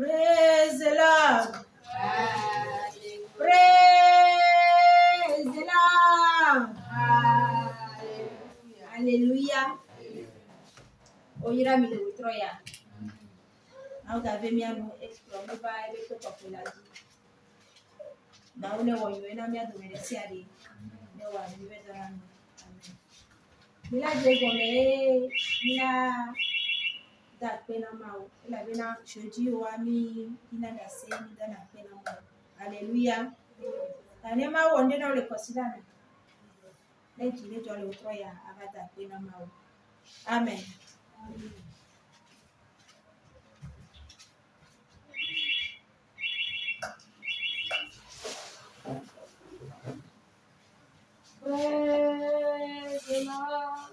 Praise the Lord. Praise the Lord. Alléluia. Oyira mi le witro ya. Na uga ve mi anu explore no ba ebe ko populaji. Na une wo yo na mi adu mere si ari. Ne wa mi be dara no. Amen. Mila je go me mila da pe na ma o. Ila be na shoji o ami ina da se mi da na pe na ma. Alléluia. Na ne ma wo nde na le consider na. Le ji le jo le witro ya aba da pe na ma o. Amen. Praise the Lord.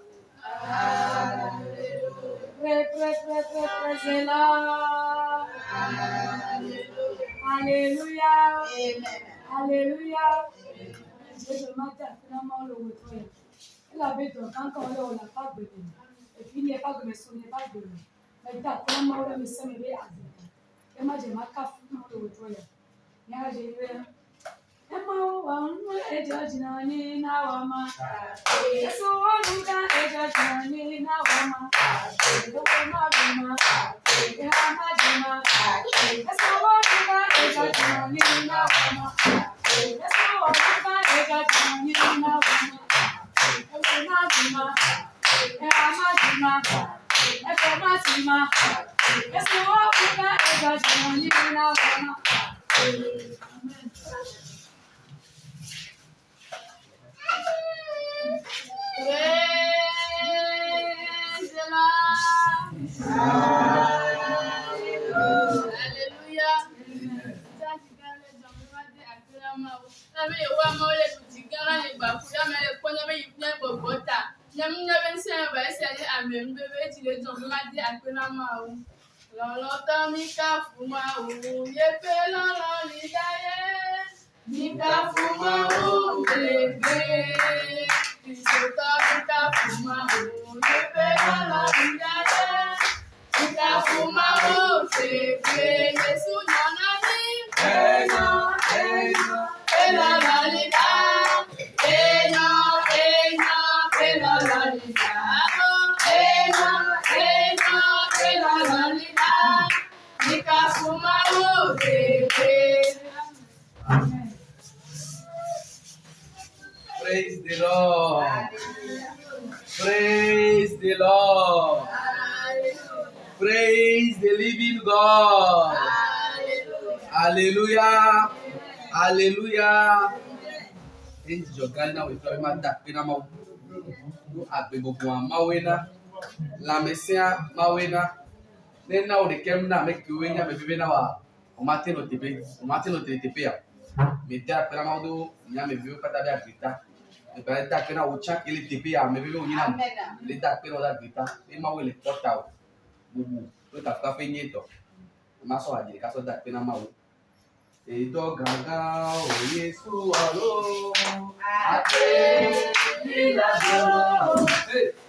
Praise the Lord. Hallelujah. Amen. Hallelujah. Je m'attends finalement le retour. Il avait donc quand on l'a pas de et puis il n'y a pas de me sonner pas de mais t'as finalement le monsieur me veut azita. Et moi je m'attends finalement le retour. Il y a j'ai eu Emma wa ejo jinani na wama. Yesu wanuka ejo jinani na wama. Ejo ma bima. Ejo ma bima. Yesu wanuka ejo jinani na wama. Yesu wanuka ejo jinani na wama. Ejo ma bima. Ejo ma bima. Ejo ma bima. Yesu wanuka ejo jinani na wama. Amen. Praise the Lord. Hallelujah. Mika fuma o bebe, Isota mika fuma o bebe la vidade. Mika fuma o bebe, Yesu nana ni. Eno, eno la lida. Eno la lida. Eno la lida. Mika fuma o bebe. Amen. Praise the Lord. Praise the Lord. Praise the living God. Hallelujah. Hallelujah. In Jogana we play my that pinamo. You have been mawena. La Messia mawena. Then now they came now make you win maybe now. Martin no tepe. Martin no tepe. Me that pinamo do. Ya me view kata dia grita. E para dar pena o chan ele tepe a me view nyina. Le dar pena o da grita. E mawe le porta. Bubu. O ta ka fe nyeto. Ma so aje ka so dar pena mawe. Eto gaga o Yesu alo. Ate ilado.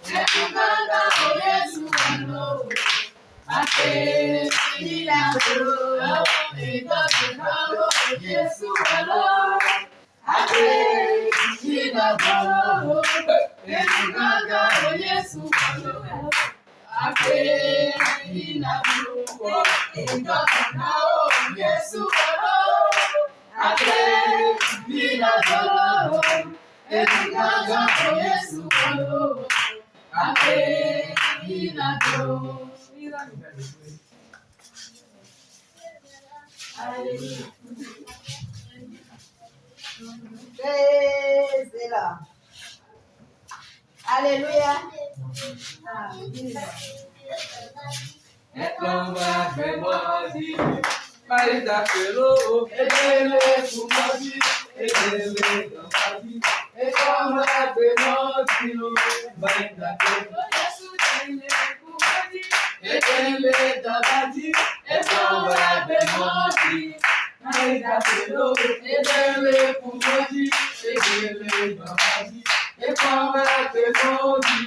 Eto gaga o Yesu alo. Ate ilado. Eto gaga o Yesu alo. Ate ilado. Eto gaga o Yesu alo. Ate ilado. Eto gaga o Yesu alo. Ate ilado. Eto gaga o Yesu alo. Ate ilado. Praise the Lord. Hallelujah. Eklamba bemoji. Marita pelo. Edele kumoji. Edele kumoji. Eklamba bemoji. Marita pelo. Edele kumoji. Eklamba bemoji. Marita pelo. Edele kumoji. Edele kumoji. Eklamba bemoji.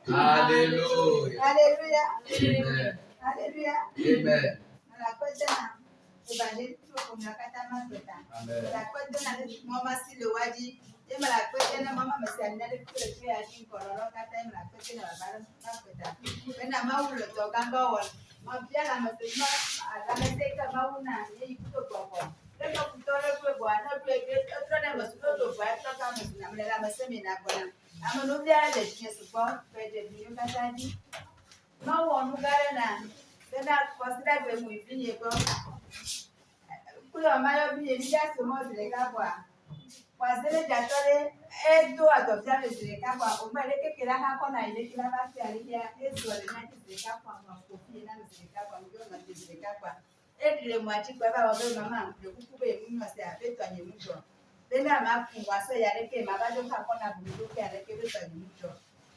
Hallelujah. Hallelujah. Amen. Hallelujah. Amen. Wazele jatore edo adoptia mesireka kwa umele kekela hako na ile kila basi alia ezo alimati mesireka kwa makofi na mesireka kwa mjo na mesireka kwa edile mwachi kwa baba wabe mama ndekukube munyo se abeto anye mjo bena makungwa so yareke mabado hako na buluke yareke beto anye mjo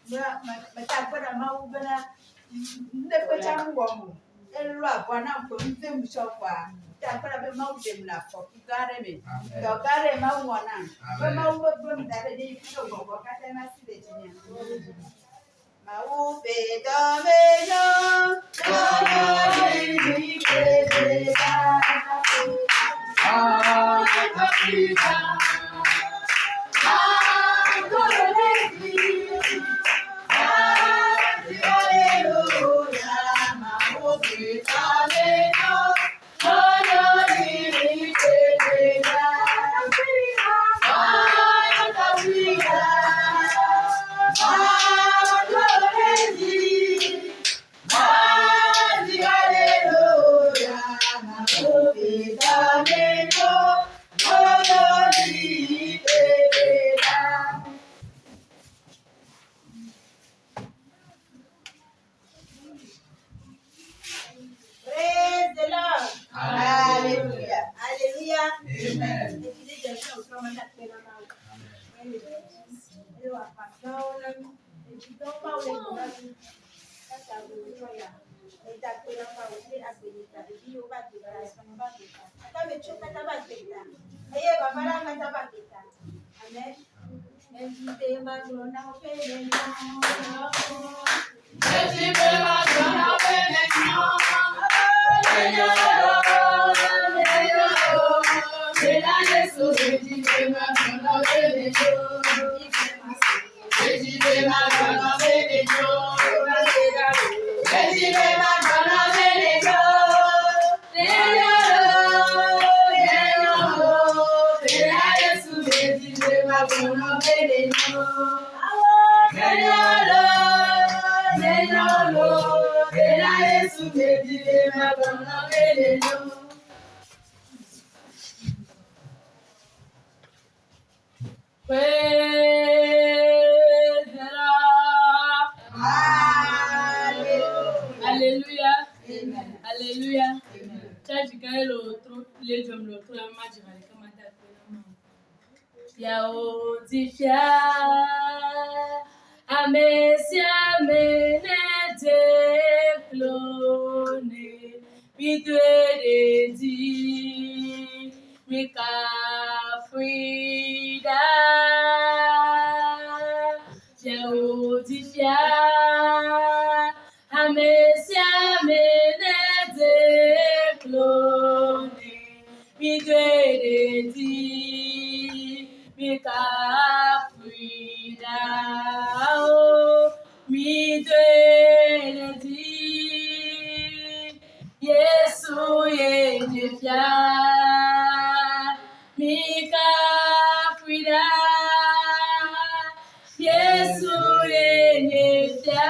mwa matakora maubena ndekwe changu wamu elwa bwana mko mze mshokwa takora be maude mnafo kigare me kigare mauona be mauwe be mdare de kito gogo kata na sile chinya maupe domejo ni kebeka Afrika Praise the Lord. Alléluia. Alléluia. Church quand l'autre, les hommes l'autre, la magie va les commander. Yao tifia, amesia menete clone, bidwe di, mika frida. Yao tifia, amesia menete clone, bidwe di. Mika frida, oh, mi dweledi, Yesu yenifia, Mika frida, Yesu yenifia,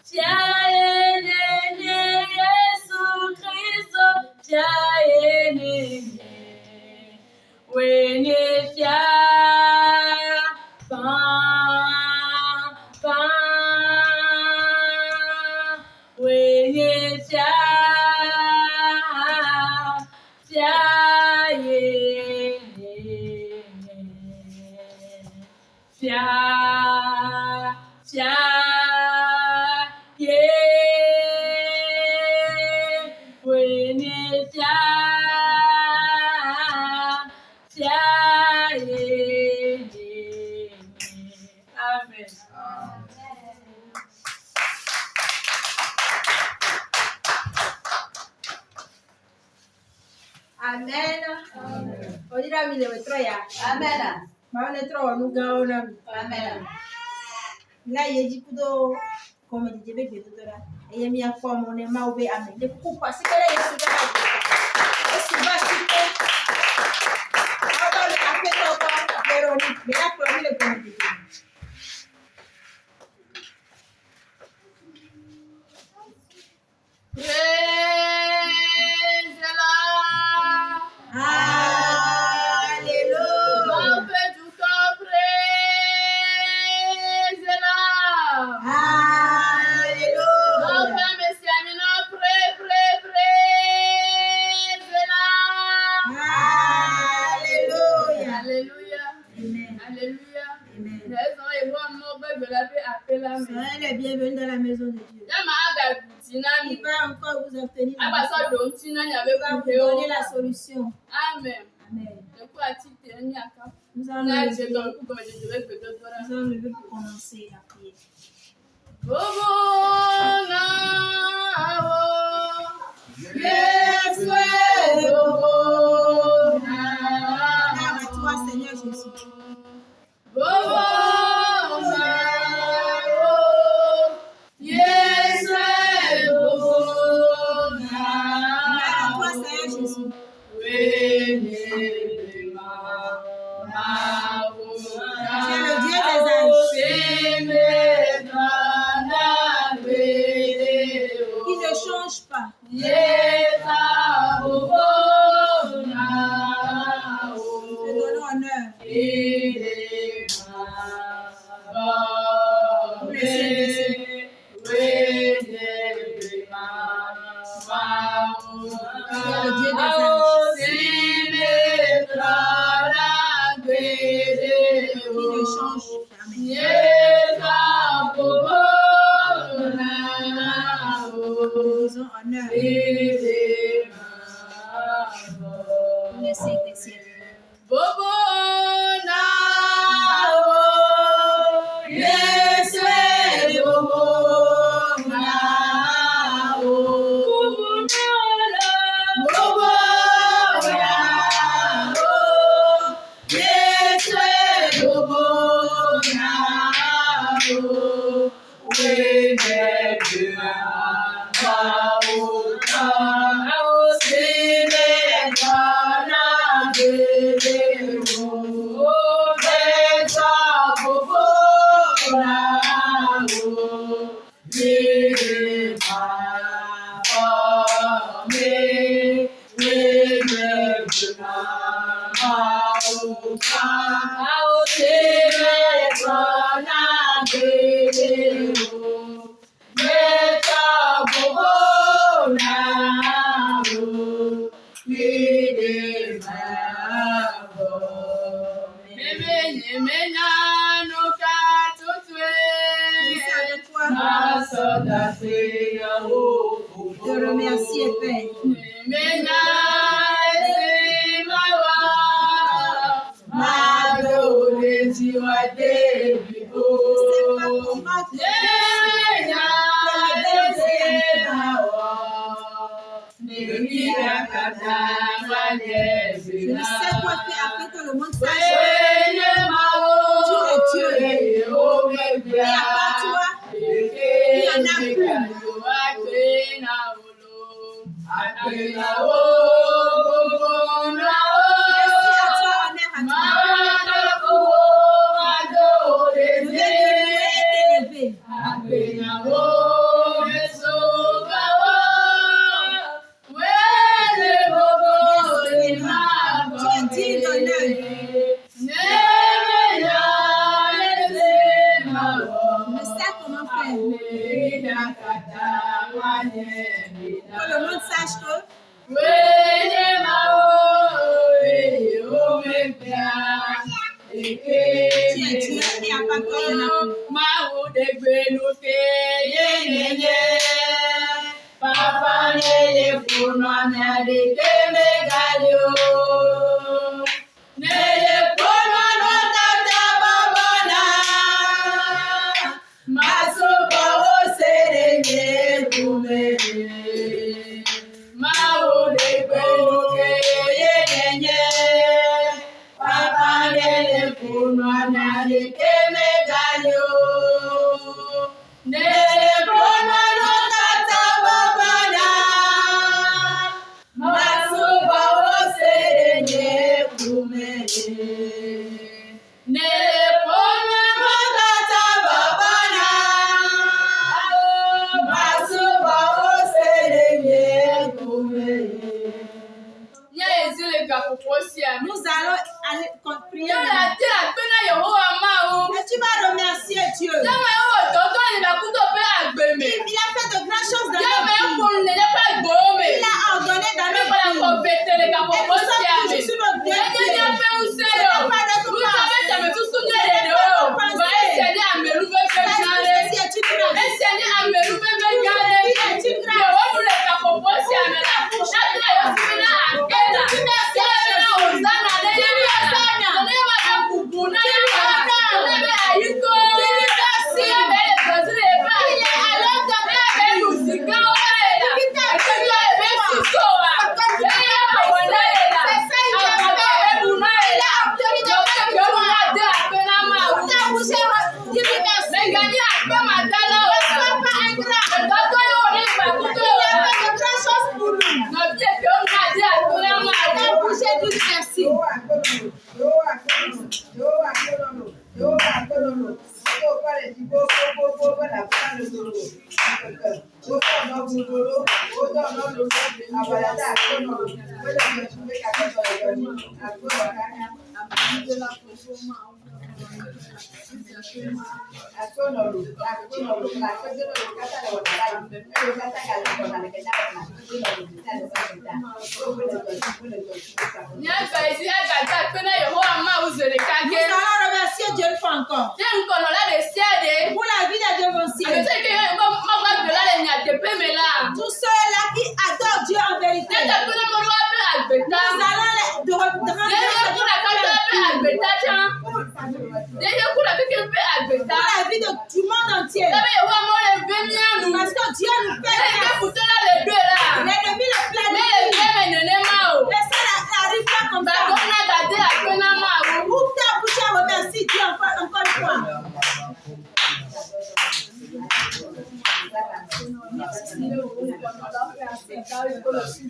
fia yenene, Yesu Kristo, fia yenene. When if ya when if ya when if ya Amen. Amen. Odira mile wetroya. Amen. Maone tro nugaona. Amen. La yeji kudo comme dit jebe bedora. Eye mi akwa mo ne maube amen. De kupa sikere yesu da. Yesu ba sike. Aba le afeto ko Veronique. Me la promis le comme Praise the Lord. Alléluia. On fait tout corps, praise the Lord. Alléluia. On fait mes amis, non, praise the Lord. Alléluia. Alléluia. Amen. Alléluia. Amen. Raison et moi, mon bébé, de la paix, appelle la main. Soyez les bienvenus dans la maison de Dieu. Il va encore vous obtenir. Il va vous donner la solution. Amen. Amen. Nous allons lever pour commencer la prière. À toi, Seigneur Jésus. Te remercie, Père. Je ne sais quoi faire afin que le monde sache que tu es Dieu. Et à part toi, il n'y en a plus. Que le monde sache que tu es Dieu et à part toi, il n'y en a plus. Nous allons aller prier. Et tu vas remercier Dieu. Il a fait de grandes choses dans notre vie. Il a ordonné dans notre vie. Et nous sommes toujours sur notre destin. Ce n'est pas notre Dieu une fois encore. Pour la vie des devanciers. Tous ceux-là qui adorent Dieu en vérité. Nous allons les rendre pour la vie du monde entier. Parce que Dieu nous fait l'ennemi le planifie. Mais ça n'arrive pas comme ça.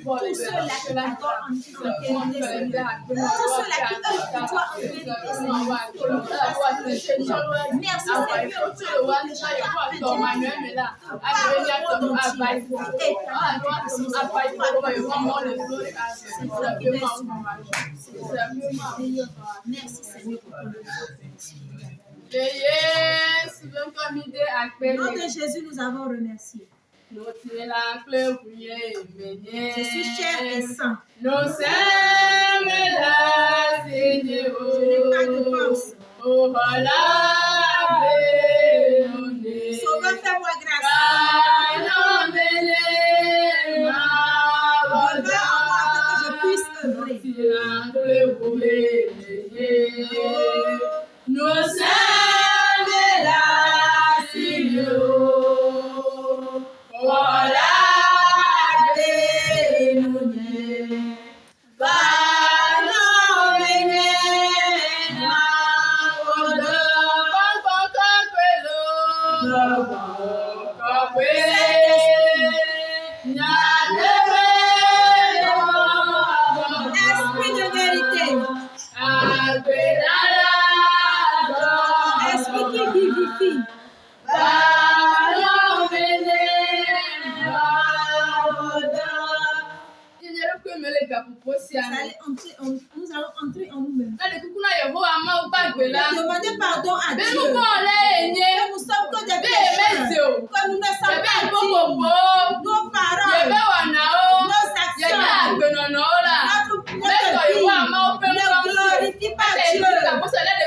Pour ceux-là qui t'adorent en toute vérité, Seigneur. Pour ceux-là qui œuvrent pour toi en vérité, Seigneur. Merci, Seigneur, pour merci, Seigneur, pour ton au nom de Jésus, nous avons remercié. Je suis cher et saint. Je n'ai pas de force. Sauveur, fais-moi grâce. Demeure en moi afin que je puisse œuvrer. Nous sommes là, Seigneur. Voilà, Esprit de vérité. Esprit qui vivifie. Nous allons entrer en nous-mêmes. Demander pardon à Dieu. Que nous sommes que des pécheurs. Que nous ne sommes pas dignes. Nos paroles, nos actions, notre vie ne glorifie pas Dieu.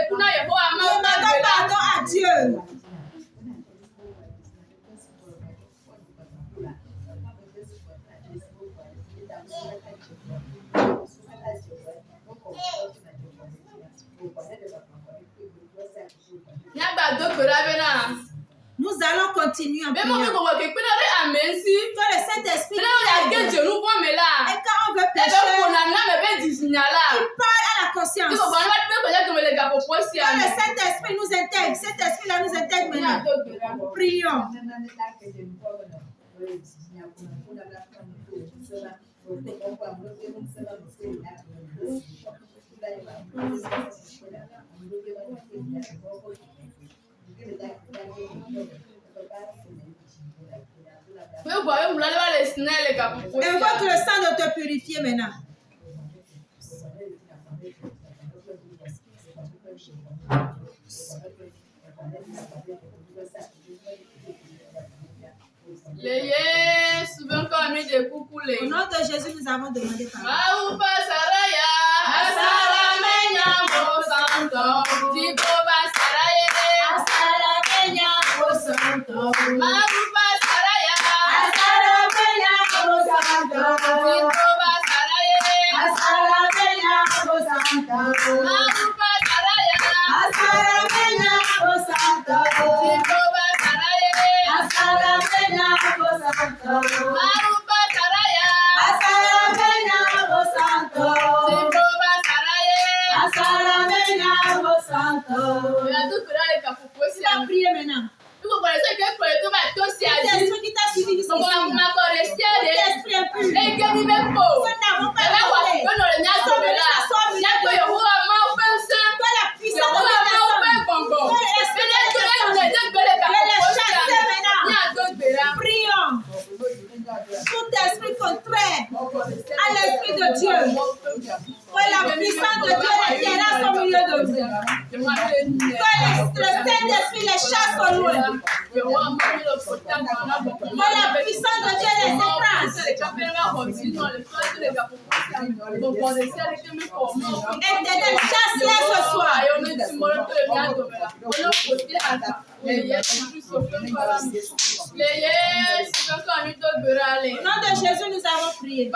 Demandons pardon à Dieu. Nous allons continuer en prière. Que le Saint-Esprit et quand on veut pécher, il parle à la conscience. Que le Saint-Esprit nous intègre. Cet esprit-là nous intègre maintenant. Prions. Invoque le sang de te purifier maintenant. Au nom de Jésus, nous avons demandé pardon. Priez maintenant. L'esprit qui t'a suivi ici. L'esprit impur. Nous n'avons pas parlé. Que la puissance de Dieu. Prions. Tout esprit contraire à l'esprit de Dieu. Que la puissance de Dieu les terrasse au milieu de nous. Que le Saint-Esprit les chasse au loin. Que la puissance de Dieu les écrase. Éternel, chasse-les ce soir. Au nom de Jésus, nous avons prié.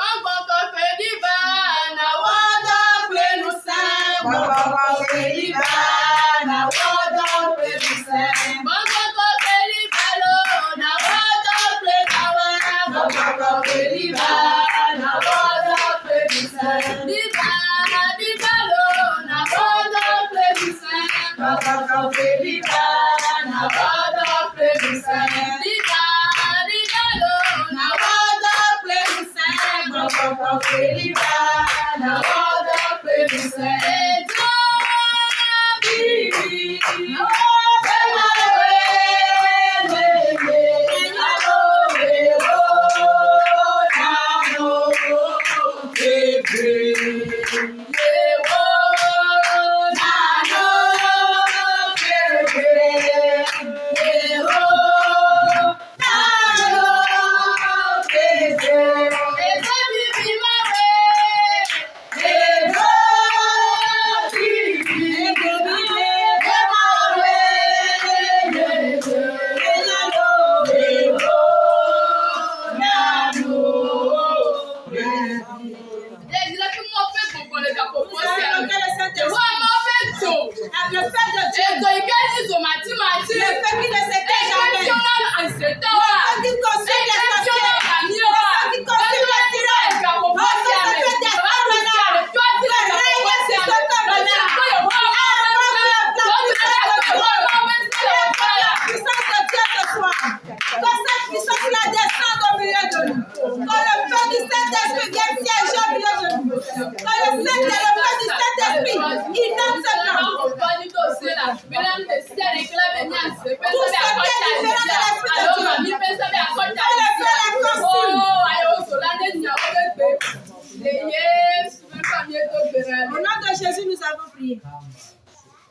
Au nom de Jésus, nous avons prié.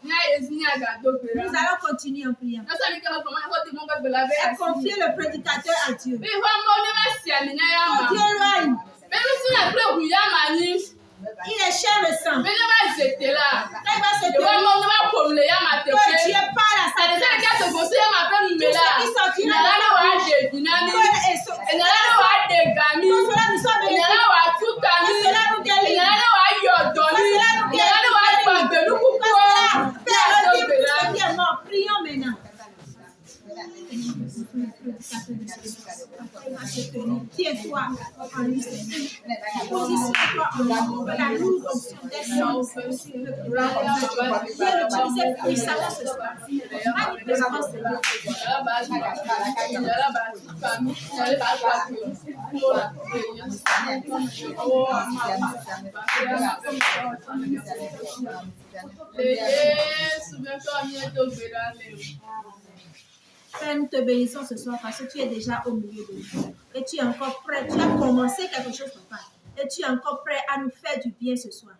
Nous allons continuer en priant. Et confier le prédicateur à Dieu. Dieu règne. Il est cher le sang. Il va se tenir. Que Dieu parle à sa place. Tout ce qui sortira de cela nous soit bénéfique. Cela nous délivre. Prions maintenant. Tiens-toi en lui, Seigneur. Positionne-toi en lui. La lourde onction descend sur le peuple. Dieu l'utilisait puissamment ce soir. Manifestement, Seigneur. Père, nous te bénissons ce soir parce que tu es déjà au milieu de nous. Et tu es encore prêt. Tu as commencé quelque chose, papa. Et tu es encore prêt à nous faire du bien ce soir.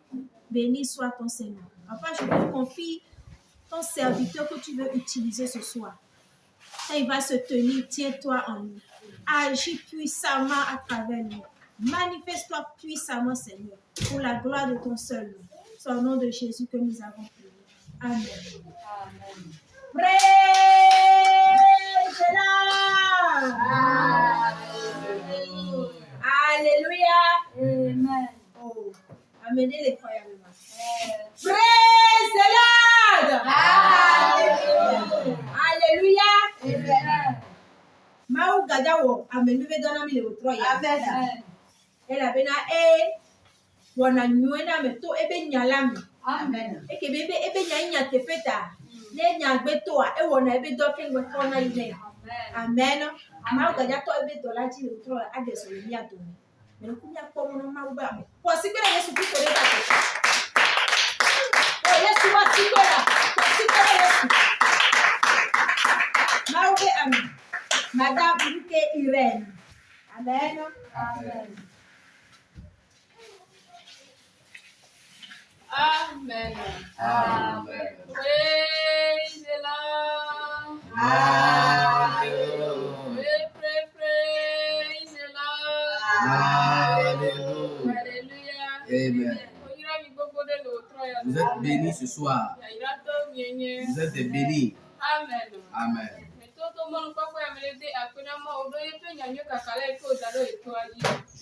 Béni soit ton Seigneur. Papa, je te confie ton serviteur que tu veux utiliser ce soir. Et il va se tenir. Tiens-toi en lui. Agis puissamment à travers nous. Manifeste-toi puissamment, Seigneur, pour la gloire de ton seul nom. C'est au nom de Jésus que nous avons prié. Amen. Amen. Praise the Lord. Alléluia. Amen. Oh, amenez les croyants. Praise the Lord. Alléluia. Amen. Mau gadawo amenuve dona mi le troya. Amen. Ela bena wana nyuena meto ebe nyalami. Amen. Eke bebe ebe nyanya tepeta. Ne nyagbeto e wona ebe doke ngwe kona ine. Amen. Mau gadato ebe dola ti le troya adeso le mi ato. Me kunya ko mo ma uba me. Ko sikere Yesu Kristo le ta. O Yesu wa sikora. Ko sikere Yesu. Mau be amen. Madame Luque Irène. Amen. Amen. Amen. Amen. Praise the Lord. Hallelujah. Praise the Lord. Hallelujah. Alléluia. Amen. Vous êtes bénis ce soir. Vous êtes des bénis. Amen. Amen.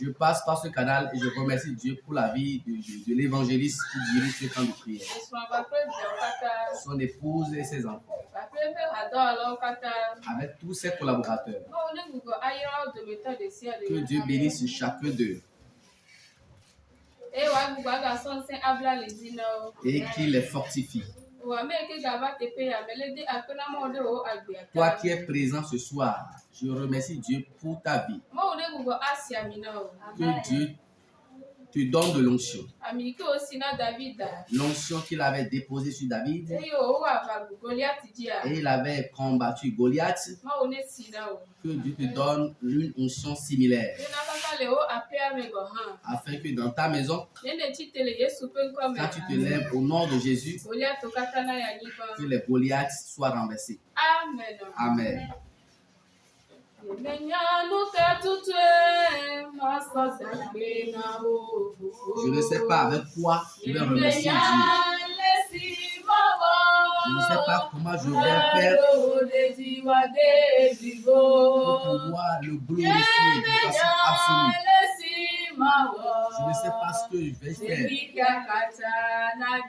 Je passe par ce canal et je remercie Dieu pour la vie de l'évangéliste qui dirige ce camp de prière. Son épouse et ses enfants. Avec tous ses collaborateurs. Que Dieu bénisse chacun d'eux. Et qu'il les fortifie. Toi qui es présent ce soir, je remercie Dieu pour ta vie. Que Dieu te donne de l'onction. Ami ke o si na David. L'onction qu'il avait déposée sur David. Eye o wa ba Goliath dia. Et il avait combattu Goliath. Ma o ne si na o. Que Dieu te donne une onction similaire. Ye na kaka le o apia me go han. Afin que dans ta maison, Ne ne ti tele Yesu pe nko me. quand tu te lèves au nom de Jésus, Goliath o kaka na ya ni ba. que les Goliaths soient renversés. Amen. Amen. Je ne sais pas avec quoi je vais remercier Dieu. Je ne sais pas comment je vais faire pour pouvoir le glorifier de façon absolue. Je ne sais pas ce que je vais faire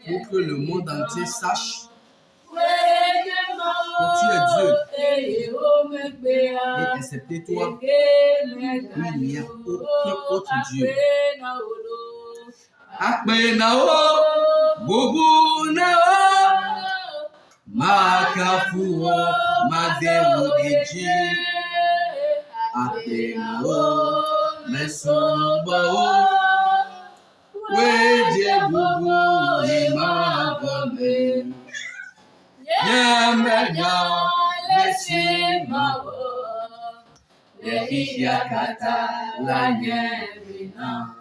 pour que le monde entier sache que tu es Dieu. Et excepté toi, il n'y a aucun autre Dieu. Akpe nao, bobu nao, makafuo, madewo eji. Akpe nao, mesombo, weje bobu ni mabome. Nyamenya lesimawo, lehiakata la nyemina.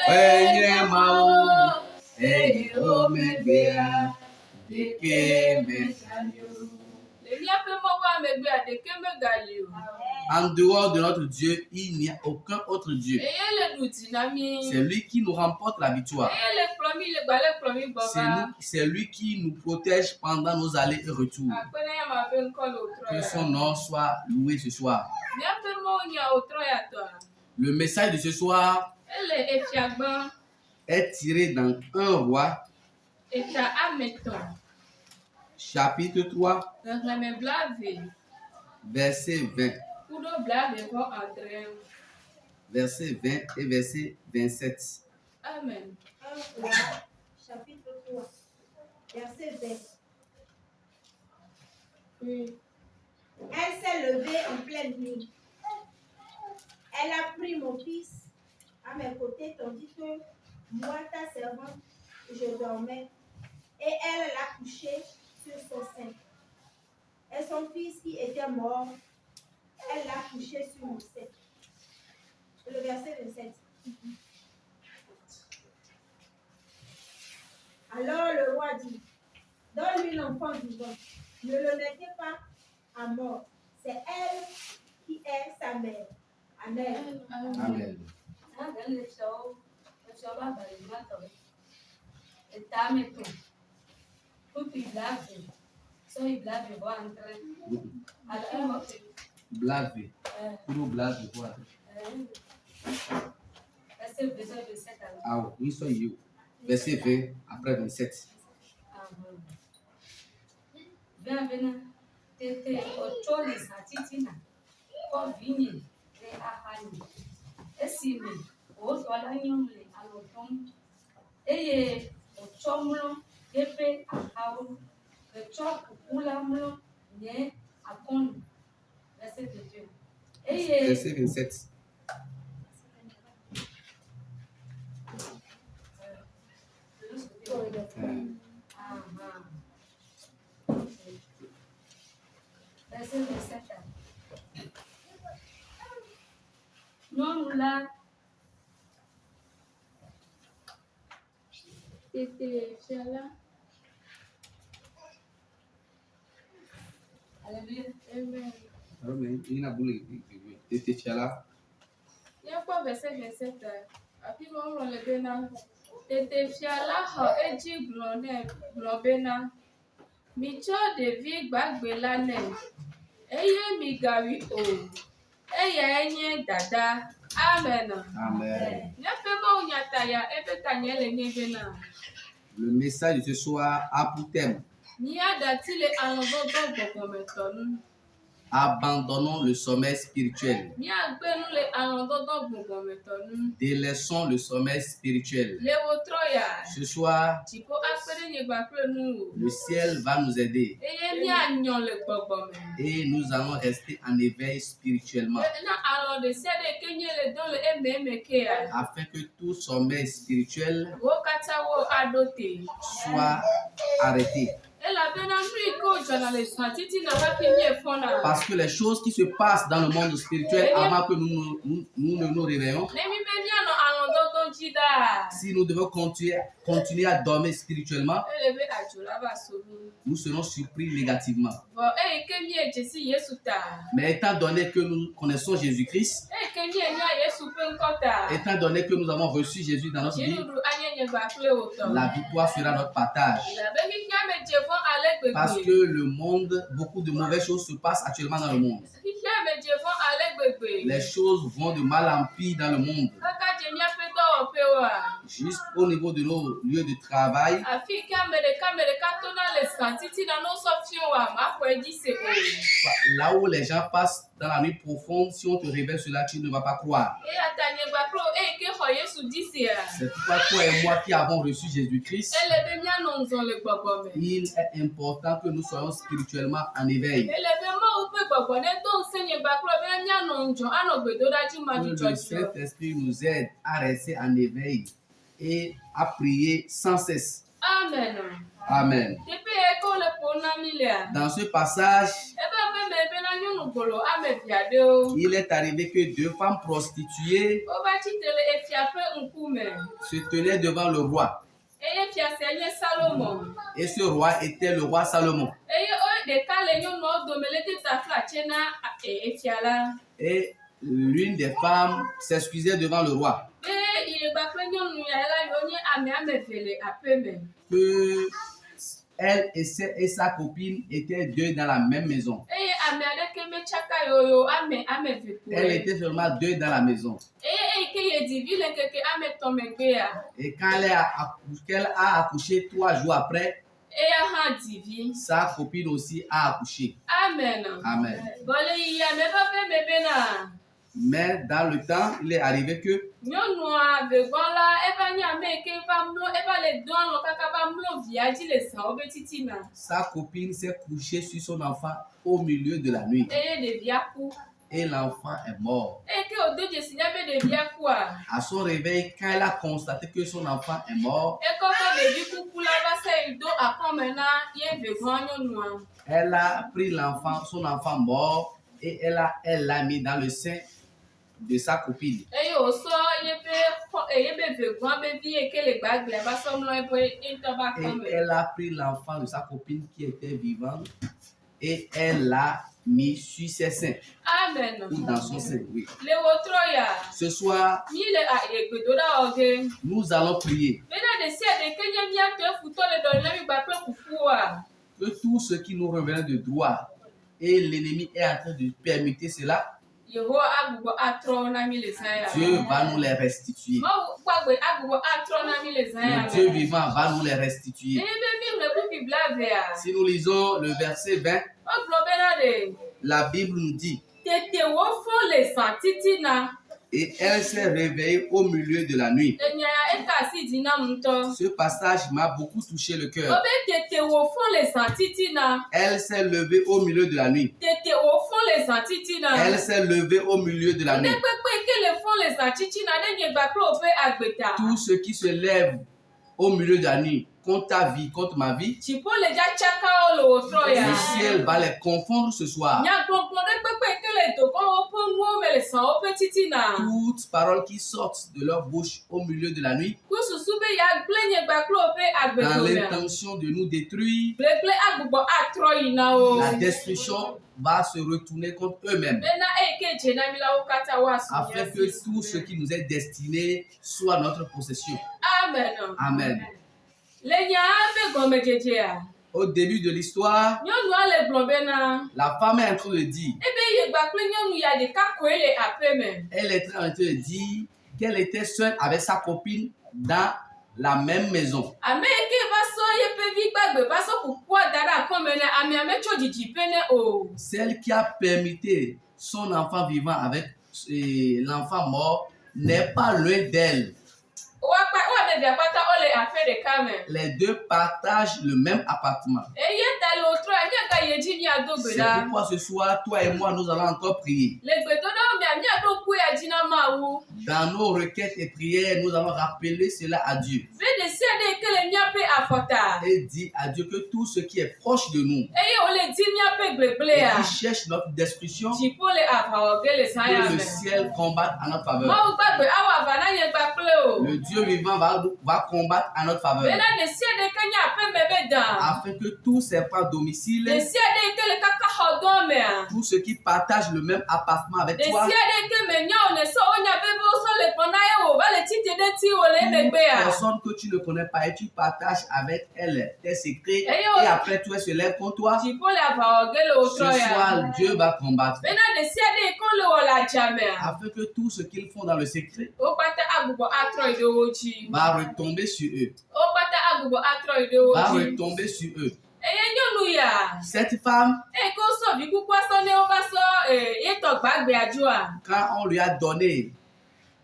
Wenye mawu, eyi omegbea, deke megalio. En dehors de notre Dieu, il n'y a aucun autre Dieu. C'est lui qui nous remporte la victoire. C'est lui qui nous protège pendant nos allées et retours. Que son nom soit loué ce soir. Le message de ce soir est tiré dans 1 Roi, chapitre 3, verset 20. Verset 20 et verset 27. Amen. 1 Roi, chapitre 3, verset 20. Oui. Elle s'est levée en pleine nuit. Elle a pris mon fils à mes côtés, tandis que moi, ta servante, je dormais. Et elle l'a couché sur son sein. Et son fils qui était mort, elle l'a couché sur mon sein. Le verset 27. Alors le roi dit, donne-lui l'enfant vivant. Ne le mettez pas à mort. C'est elle qui est sa mère. Amen. Amen. Blague. Pour blague, quoi. Ah oui, c'est you. Verset 20, après 27. Verset 27. Verset 27. Non, là. Tete Fiala. Alléluia. Amen. Amen. Il n'a boulé. Tete Fiala. Il y a quoi verset 27? Api mo le bena. Tete Fiala ho eji globena. Mi cho David gbagbe lane. Eye mi gawi o. Eye enye dada. Amen. Amen. Le message de ce soir a pour thème Abandonnons le sommeil spirituel. Míagbe nu le alɔ̃dɔdɔ gbɔgbɔmetɔ nu. Délaissons le sommeil spirituel. Le wotrɔ ya. Ce soir, Dziƒo akpe ɖe nyigba kple nu o. le ciel va nous aider Eye míanyɔ le gbɔgbɔ me. et nous allons rester en éveil spirituellement Na alɔ ɖe sia ɖe ke nye le dɔ le eme kea. afin que tout sommeil spirituel Wo katã wo aɖo te. soit arrêté. Elabena nu yi ke wodzɔna le zɔa titina hafi míefɔna. Parce que les choses qui se passent dans le monde spirituel avant que nous ne nous réveillons, Ne mi be míanɔ alɔ̃dɔdɔ dzi ɖaa. si nous devons continuer à dormir spirituellement, Ele be adzo la va so nu. nous serons surpris négativement. Vɔ eyi ke míedze si Yesu ta. Mais étant donné que nous connaissons Jésus-Christ, Eyi ke míenya Yesu ƒe ŋkɔ ta. étant donné que nous avons reçu Jésus dans notre vie, Dziɖuɖu anye nyegba kple wòtɔ. la victoire sera notre partage. Elabe xixia me dze vɔ ale Parce gbegbe. que le monde, beaucoup de mauvaises choses se passent actuellement dans le monde. Xixia me dze vɔ ale gbegbe. Les choses vont de mal en pire dans le monde. Kaka dze míaƒe dɔwɔƒewoa. Jusqu'au niveau de nos lieux de travail, Afi ke ame ɖeka tona le zã titina ne wosɔ fiɔ wa maxɔe dzi se o. là où les gens passent dans la nuit profonde, si on te révèle cela, tu ne vas pas croire. Eya ta nyegba kple eyi ke xɔ Yesu dzi sea. C'est pourquoi toi et moi qui avons reçu Jésus-Christ, Ele be míanɔ ŋzɔ le gbɔgbɔ me. il est important que nous soyons spirituellement en éveil. Ele be Mawu ƒe gbɔgbɔ ne do ŋusẽ nyegba kple be míanɔ ŋdzɔ anɔ gbedoɖadzi ma Que le dzudzɔdzudzɔ. Saint-Esprit nous aide à rester en éveil et à prier sans cesse. Amen. Amen. Teƒe ye ke wole ƒo na mí lea. Dans ce passage, Ebe ƒe me bena nyɔnu gbolo ame eve aɖewo. il est arrivé que deux femmes prostituées Wova tsitre le efia ƒe ŋkume. se tenaient devant le roi. Eye fia sia nye Salomo. Et ce roi était le roi Salomon. Eye wo ɖeka le nyɔnuawo dome le te taflatse na efia la. Et l'une des femmes s'excusait devant le roi Be yegba kple nyɔnu ya la yiwo nye ame eve le aƒe me. que elle et sa copine étaient deux dans la même maison. Eye ame aɖeke metsaka yoyo ame eve ko. Elle était seulement deux dans la maison. Eye eyi ke ye dzivi le ŋkeke ame etɔ̃ megbea. Et quand qu'elle a accouché 3 jours après, Eya hã dzivi. sa copine aussi a accouché. Amen. Amen. Bɔ le yiyia me ƒe me bena. Mais dans le temps, il est arrivé que Nyɔnua vegbɔn la eva nye ame yi ke va mlɔ eva le do alɔ kaka va mlɔ via dzi le zãwo be titina. sa copine s'est couchée sur son enfant au milieu de la nuit. Eye ɖevia ku. Et l'enfant est mort. Eye ke wòdo dzesi nya be ɖevia kua. À son réveil, quand elle a constaté que son enfant est mort, Ekɔ be ɖevi kuku la va se yi do akɔme na ye vegbɔn nyɔnua. elle a pris son enfant mort, et elle l'a mis dans le sein de sa copine. Eye wòsɔ yebe vegbɔn be vi yi ke le gbagbea va sɔ mlɔ ebe ŋutɔ ba Et akɔme. elle a pris l'enfant de sa copine qui était vivant et elle l'a mis sur ses seins Amen. ou dans son sein. Oui. Le wotrɔ ya. Ce soir, Mí le gbedoɖa wɔ ge. nous allons prier Bena ɖe sia ɖe ke nye míatɔ efutɔ le dɔléle mi gba kple kukuwoa. que tout ce qui nous revient de droit et l'ennemi est en train de permettre cela, Yehowa agbugbɔ atrɔ na mí le zã ya. Dieu va nous les restituer. Mawu gbagbe agbugbɔ atrɔ na mí le zã ya. Le Dieu vivant va nous les restituer. Eye be mí ŋlɔ bubi blavea. Si nous lisons le verset 20, Wogblɔ bena ɖe. la Bible nous dit, Tete wofɔ le zã titina. et elle s'est réveillée au milieu de la nuit. Enya ya eka asi dzi nam ŋutɔ. Ce passage m'a beaucoup touché le cœur. Wobe tete wofɔ le zã titina. Elle s'est levée au milieu de la nuit. Tete wofɔ le zã titina. Elle s'est levée au milieu de la nuit. Ne kpekpe ke le fɔ le zã titina ɖe nyegba kple woƒe agbeta. Tout ce qui se lève au milieu de la nuit contre ta vie, contre ma vie, Dziƒo le dza tsakawo le wotrɔ ya. le ciel va les confondre ce soir. Nyagbɔgblɔ ɖe kpekpe ke le dɔgɔwo ƒe nuwo me le zãwo ƒe titina. Toutes paroles qui sortent de leur bouche au milieu de la nuit, Ku susu be yeagblẽ nyegba kple woƒe dans agbedome. l'intention de nous détruire, Gblẽgblẽ agbugbɔ atrɔ yina wo. la destruction va se retourner contre eux-mêmes, Bena eyi ke dze na mi la wo katã woasu afin que tout ce qui nous est destiné soit notre possession. Amen. Amen. Le nyaa ƒe gɔmedzedzea, Au début de l'histoire, nyɔnua le gblɔ bena la femme est en train de dire, ebe yegba kple nyɔnu ya ɖeka koe le aƒe me. elle est en train de dire qu'elle était seule avec sa copine dans la même maison. Ame yi ke va sɔ yeƒe vi gbàgbé bá sọ kúkú àdára kan mẹ́rin àmì àmẹ́tò jìjì pẹ́ẹ́nẹ́ o. Celle qui a permis son enfant vivant avec l'enfant mort n'est pas loin d'elle. Wà bẹ̀bẹ̀ àpáta ó lè àfẹ́ rẹ̀ ká mẹ́. Les deux partagent le même appartement. Èyí ta ló tó ẹ̀mí ẹ̀ka yẹjí ní àdógbè C'est la. pourquoi ce soir, toi et moi, nous allons encore prier. Lẹ́gbẹ̀ tó dáwọ́ mi àmì àdókù ẹ̀jìnà máa wo. Dans nos requêtes et prières, nous allons rappeler cela à Dieu Bẹ́ẹ̀ni sí ẹ̀dẹ́ ìkẹlẹ̀ ní apẹ́ àfọ̀tà. et dire à Dieu que tout ce qui est proche de nous Èyí ò lè dín ní apẹ́ gbègbè et à. qui cherche notre destruction, Jìpó lè àfàwọ̀ gẹ́lẹ̀ sáyà que le mẹ́. ciel combatte en notre faveur. Máa gbàgbé àwọn àbànà yẹn gbà pé o. Le Dieu vivant va combattre en notre faveur Bẹ́ẹ̀ni sí ẹ̀dẹ́ kẹ́nyà apẹ́ mẹ́bẹ̀ dàn. afin que tous ces parts domicile, Lè sí ẹ̀dẹ́ ìkẹlẹ̀ káká ọ̀dọ́ mẹ́ à. tous ceux qui partagent le même appartement avec Lè toi, sí ẹ̀dẹ́ ìkẹlẹ̀ nyà ò lè sọ ó nyà bẹ́ẹ̀ bó sọ lè pọ̀ náà yẹ̀ wò bá lè tí dédé tí wò lè mẹ́gbẹ́ à. personne que tu ne connais pas et tu partages avec elle tes secrets Ayo. et après toi se lève contre toi. Jìpó lè àfàwọ̀ gẹ́lẹ̀ Ce òótọ́ yà. soir, Dieu va combattre Bẹ́ẹ̀ni lè sí ẹ̀dẹ́ ìkọlẹ̀ wọ̀ làjà mẹ́ à. afin que tout ce qu'ils font dans le secret Ó pátá àgùbọ̀ àtúrọ̀ ìdówó jì. va retomber sur eux. Ó pátá àgùbọ̀ àtúrọ̀ ìdówó Va jì. retomber sur eux. Ẹ̀yẹ́ nyɔnu yà. Cette femme, Kó sọ̀bí kúkú asọ́ ní ó bá sọ ètò gbàgbé àjọ à. quand on lui a donné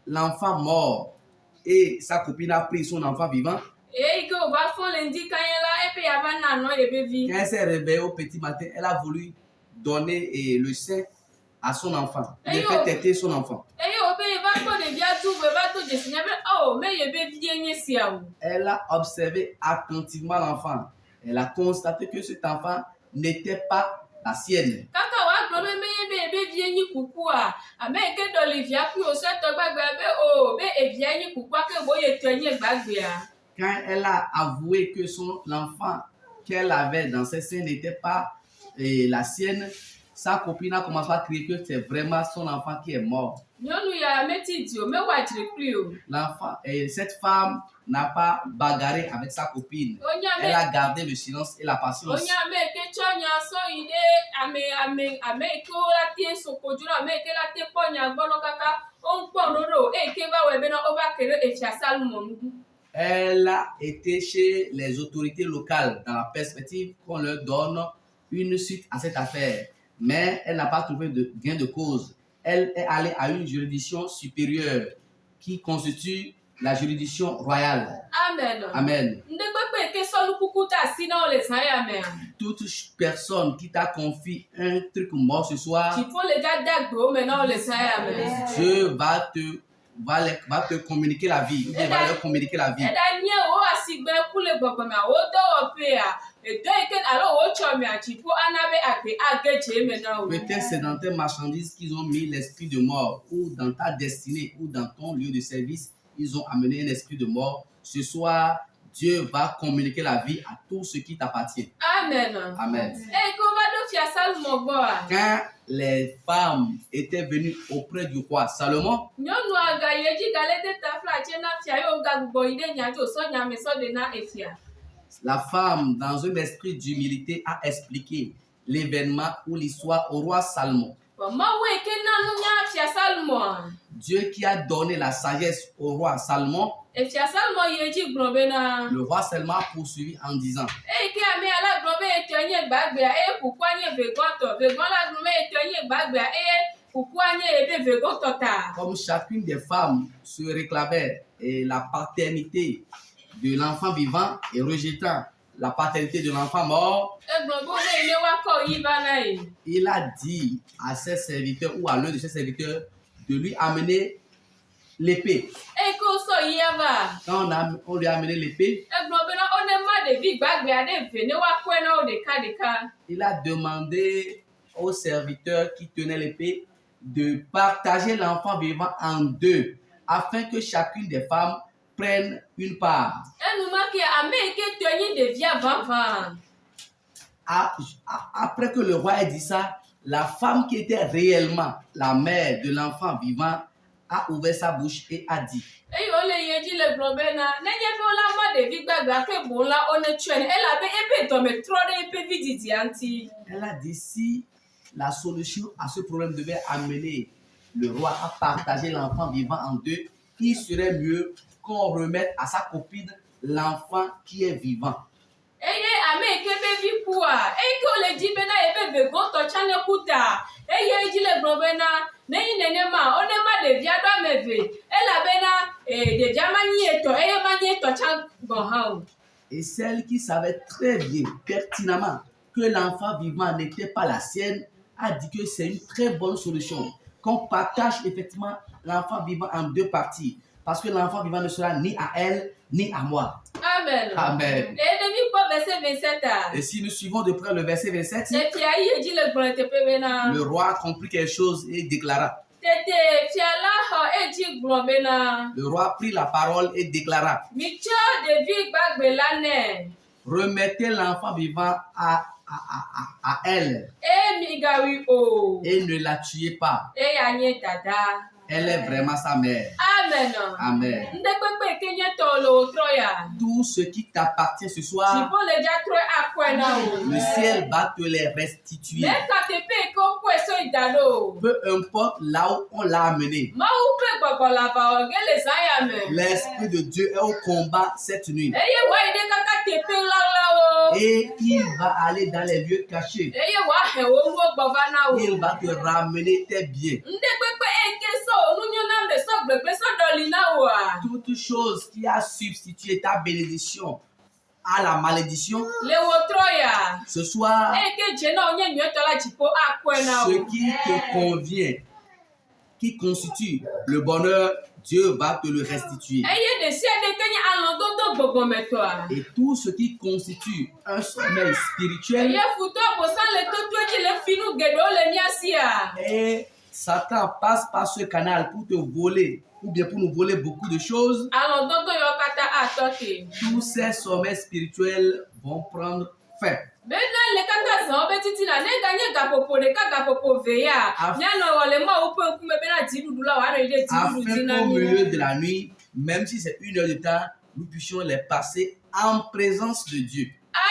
l'enfant mort et sa copine a pris son enfant vivant, Èyí kí o bá fún lè di kanyẹ́lá ẹ̀pẹ́ yàrá náà nọ èbè vi. quand elle s'est réveillée au petit matin, elle a voulu donner le sein à son enfant. Elle Ayo. fait têter son enfant. Èyí ò bẹ́ẹ̀ bá kọ́ lè bí atúbọ̀ ẹ̀ bá tó jèsì ní abẹ́ ọ̀ mẹ́yẹ̀ bẹ́ẹ̀ fi yé sí àwọ̀. Elle a observé attentivement l'enfant. Elle a constaté que cet enfant n'était pas la sienne. Kaka wa gbọ́ bẹ́ẹ̀ mẹ́yẹ̀ bẹ́ẹ̀ bẹ́ẹ̀ fi yé kúkú à. Àmẹ́ ìké dọ̀lì ìfìyà kú o sẹ́tọ̀ gbàgbé abẹ́ o bẹ́ẹ̀ èfìyà yín kúkú akẹ́gbọ́ yẹ tó ẹ̀yìn gbàgbé à. Quand elle a avoué que l'enfant qu'elle avait dans ses seins n'était pas la sienne, sa copine a commencé à crier que c'est vraiment son enfant qui est mort. Nyɔnu ya méjì dì o mẹ́wàá jìrì pli o. L'enfant, cette femme n'a pas bagarré avec sa copine. Elle a gardé le silence et la patience. Onya ameke chonya so ide ameke o lati sokojuro ameke lati ponya gbono kaka o npo roro eke ba we bena over kere efia salmon. Elle a été chez les autorités locales dans la perspective qu'on leur donne une suite à cette affaire. Mais elle n'a pas trouvé de gain de cause. Elle est allée à une juridiction supérieure qui constitue la juridiction royale. Amen. Amen. Ndegbe eke solu kukuta sina o le san amen. Toute personne qui t'a confié un truc mort ce soir, Qui faut le dagbe o mena o le san amen. Dieu va te communiquer la vie. Dieu va leur communiquer la vie. Eda nye o asigbe kule gbogbo ma o do o pe a. Edo eke alo o cho mi a chipo anabe akpe ageje mena o. Peut-être c'est dans tes marchandises qu'ils ont mis l'esprit de mort, ou dans ta destinée, ou dans ton lieu de service, ils ont amené un esprit de mort. Ce soir, Dieu va communiquer la vie à tout ce qui t'appartient. Amen. Amen. Ko va do fia salmon gbo a. Quand les femmes étaient venues auprès du roi Salomon, Nyɔnu aga yeji galete ta fla tse na fia yo ga gbogbo yi ɖe nyadzo so nyame so de na efia. la femme, dans un esprit d'humilité, a expliqué l'événement ou l'histoire au roi Salomon. Mawu eke na nu nya fia Salomon. Dieu qui a donné la sagesse au roi Salomon, Efia Salomon yeji gblɔ be na. le roi Salomon a poursuivi en disant, Eke ame ala gblɔ be etɔ nye gbagbe eye kukua nye vegɔtɔ. Vegɔ la gblɔ be etɔ nye gbagbe eye kukua nye ebe vegɔtɔ ta. comme chacune des femmes se réclamait la paternité de l'enfant vivant et rejetant la paternité de l'enfant mort, Egblɔ be ne ne wa kɔ yi va na ye. il a dit à ses serviteurs ou à l'un de ses serviteurs de lui amener l'épée. Eye ko sɔ yia va. Quand on lui a amené l'épée, Egblɔ be na o ne ma ɖevi gbagbe aɖe ve ne wa kɔe na wo ɖeka. il a demandé aux serviteurs qui tenaient l'épée de partager l'enfant vivant en deux afin que chacune des femmes prenne une part. Enumake ame eke tɔ nyi ɖevia vavã. Après que le roi ait dit ça, la femme qui était réellement la mère de l'enfant vivant a ouvert sa bouche et a dit, Eye wole yedzi le gblɔ be na nenye be wola ma ɖevi gbagbe ake boŋ la wo ne tsɔe ne elabe ebe dɔme trɔ ɖe eƒe vidzidzia ŋuti. elle a dit si la solution à ce problème devait amener le roi à partager l'enfant vivant en deux, il serait mieux qu'on remette à sa copine l'enfant qui est vivant. Eye ame ke baby kuwa. Eke ole di bena ebe go to chane kuta. Eye ejile brobena neyi nenema onema de via do meve. Ela bena de jamani eto eye mani eto chan gohan. Et celle qui savait très bien, pertinemment, que l'enfant vivant n'était pas la sienne, a dit que c'est une très bonne solution. Qu'on partage effectivement l'enfant vivant en deux parties. Parce que l'enfant vivant ne sera ni à elle, ni à moi. Amen. Amen. Et demi pas verset 27. Et si nous suivons de près le verset 27, Et puis aïe dit le bon te bena. le roi comprit quelque chose et déclara. Tete fiala ho eji globena. Le roi prit la parole et déclara. Micho de vie bagbelane. Remettez l'enfant vivant à elle. E migawi o. Et ne la tuez pas. E yanye dada. Elle est vraiment sa mère. Amen. Amen. Ndekpekpe kenye tolo troya. Tout ce qui t'appartient ce soir, Jipo le ja tro akwena o. le ciel va te les restituer. Me katepe ko kweso idalo. Peu importe là où on l'a amené. Ma upe gbogola ba ogele sayame. L'Esprit de Dieu est au combat cette nuit. Eye wa ide kaka tepe lala o. Et il va aller dans les lieux cachés. Eye wa he wo wo gbovana o. Il va te ramener tes biens. Ndekpekpe eke so onunyo na mbe so gbegbe so dolina o a. Toute chose qui a substitué ta bénédiction à la malédiction, Le wo troya. ce soir, Eke jena onye nyo tola jipo akwena ce o. qui te convient, qui constitue le bonheur, Dieu va te le restituer. Eye de si ede kenye alododo gbogometo a. Et tout ce qui constitue un sommeil spirituel, Eye futo bosan le totu eji le finu gedo le niasi a. et Satan passe par ce canal pour te voler, ou bien pour nous voler beaucoup de choses, Alododo yo kata atoke. tous ces sommeils spirituels vont prendre fin. Bena le kata zan obe titi na ne ganye gapopo de ka gapopo veya. Nyano wale ma upe nkume bena didudu la wane ide didudu Afin qu'au dinami. milieu de la nuit, même si c'est 1 heure de temps, nous puissions les passer en présence de Dieu.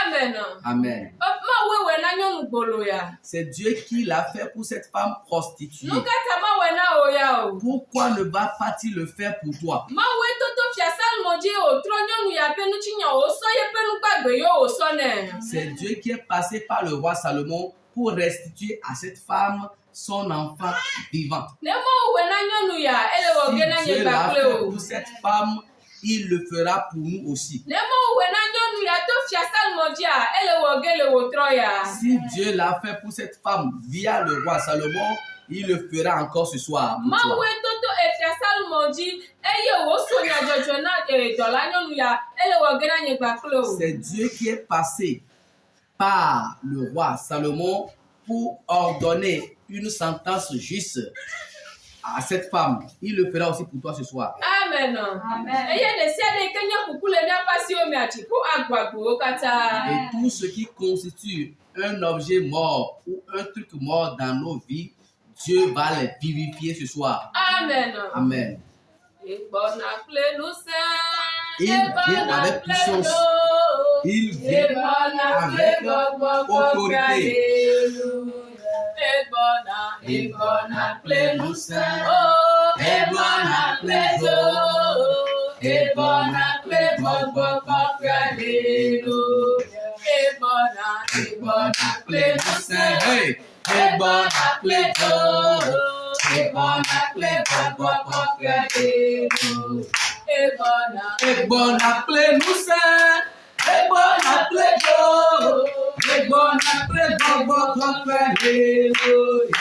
Amen. Amen. Ma wewe na nyon gbolo ya. C'est Dieu qui l'a fait pour cette femme prostituée. Nukata ma we na oya o. Pourquoi ne va-t-il le faire pour toi? Ma we toto fia salmo je o tro nyonu ya penu chinya o so ye penu gbagbe yo o so ne. C'est Dieu qui est passé par le roi Salomon pour restituer à cette femme son enfant vivant. Ne mo we na nyonu ya ele wo ge na Si nye Dieu l'a gbakle fait o. pour cette femme, il le fera pour nous aussi. Ne mo we na nyonu ya to fia salmo je a ele wo ge le wo tro ya. Si Dieu l'a fait pour cette femme via le roi Salomon, il le fera encore ce soir pour Ma toi. we toto e fia salmo ji eye wo so nya jojo na dola nyonu ya ele wo ge na nye gbakle o. C'est Dieu qui est passé par le roi Salomon pour ordonner une sentence juste à cette femme. Il le fera aussi pour toi ce soir. Amen. Eye de si ade kenye kukule mi apasi o mi ati ko agbagbo o kata. Et tout ce qui constitue un objet mort ou un truc mort dans nos vies, Dieu va les vivifier ce soir. Amen. Amen. Ebona plenu se. Il vient avec puissance. Il vient avec autorité. Ebona plenu se. Oh, Ebona plezo. Ebona plebo plenu. Ebona plenu se. Hey, Ebona plezo. Ebona plebo plenu. bon appelé nous c'est, bon appelé Dieu, bon appelé votre Père, alléluia.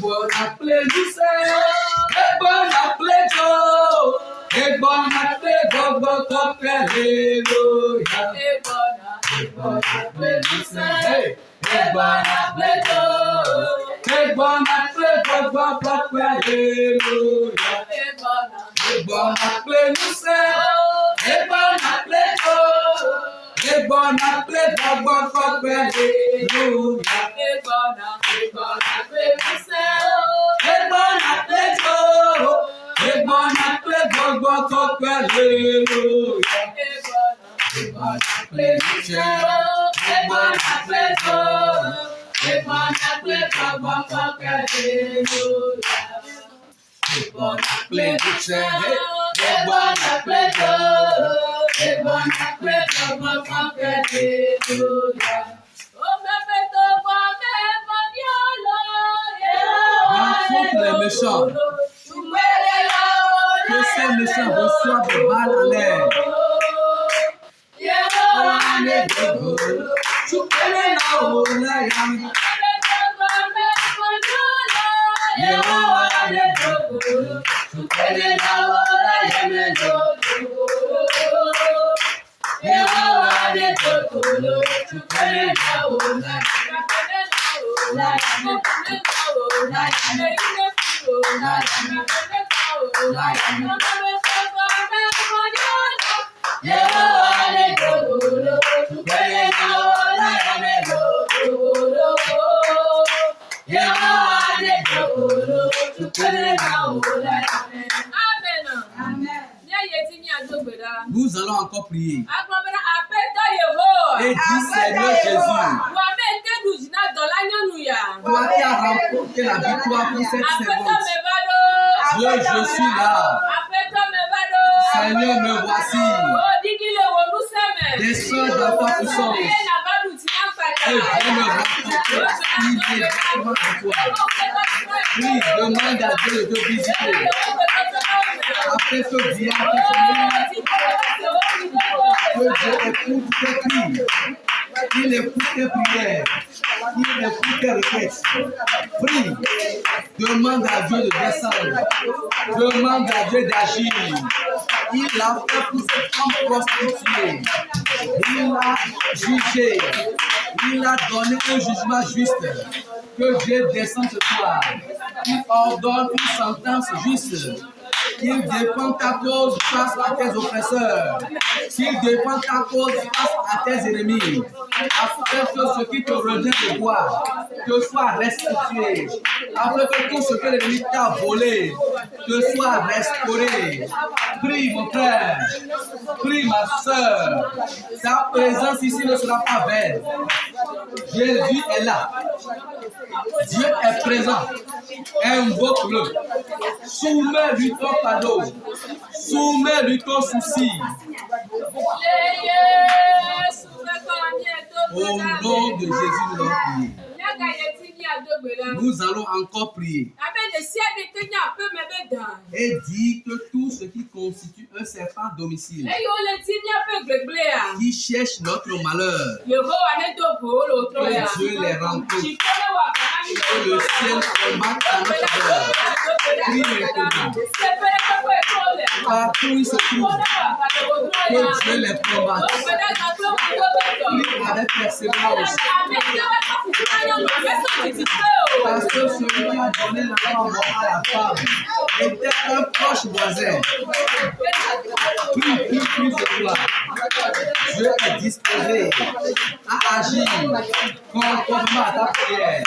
Bon appelé nous c'est, bon appelé Dieu, bon appelé votre Père, alléluia. Bon appelé nous c'est, bon appelé Dieu, bon appelé votre Père, alléluia. Bon appelé nous c'est, bon appelé Dieu, bon appelé votre Père, alléluia. Bon appelé nous c'est, bon appelé Dieu, bon appelé votre Père, alléluia. Bon appelé nous c'est, bon appelé Dieu, bon appelé votre Père, alléluia. Bon appelé du ciel, bon appelé Dieu, bon appelé les méchants. Que ces méchants reçoivent des balles à l'air. Nous allons encore prier. Et dis Seigneur Jésus, toi qui as remporté la victoire pour cette séquence, Dieu, je suis là. Seigneur, me voici. Descends dans ta puissance et viens me rencontrer immédiatement de toi. Prie, demande à Dieu de te visiter. Après ce diable, que Dieu écoute tes cris. Il écoute tes prières. Il écoute tes requêtes. Prie. Demande à Dieu de descendre. Demande à Dieu d'agir. Il a fait pour cette femme prostituée. Il a jugé. Il a donné un jugement juste. Que Dieu descende ce soir. Il ordonne une sentence juste. Il défend ta cause face à tes oppresseurs. S'il défend ta cause face à tes ennemis, afin que ce qui te revient de toi te soit restitué, afin que tout ce que l'ennemi t'a volé te soit restauré. Prie mon frère, prie ma soeur, ta présence ici ne sera pas vaine. Jésus est là. Dieu est présent. Invoque-le. Soumets-lui ton cadeau. Soumets-lui ton souci. Au nom de Jésus, nous allons prier. Nous allons encore prier. Et dit que tout ce qui constitue un serpent domicile, qui cherche notre malheur, que Dieu les rencontre. Que le ciel combatte à notre faveur. Prie maintenant. Partout où ils se trouvent, que Dieu les combatte. Prie avec persévérance. Parce que celui qui a donné l'enfant à la femme était un proche voisin. Prie ce soir. Dieu est disposé à agir conformément à ta prière.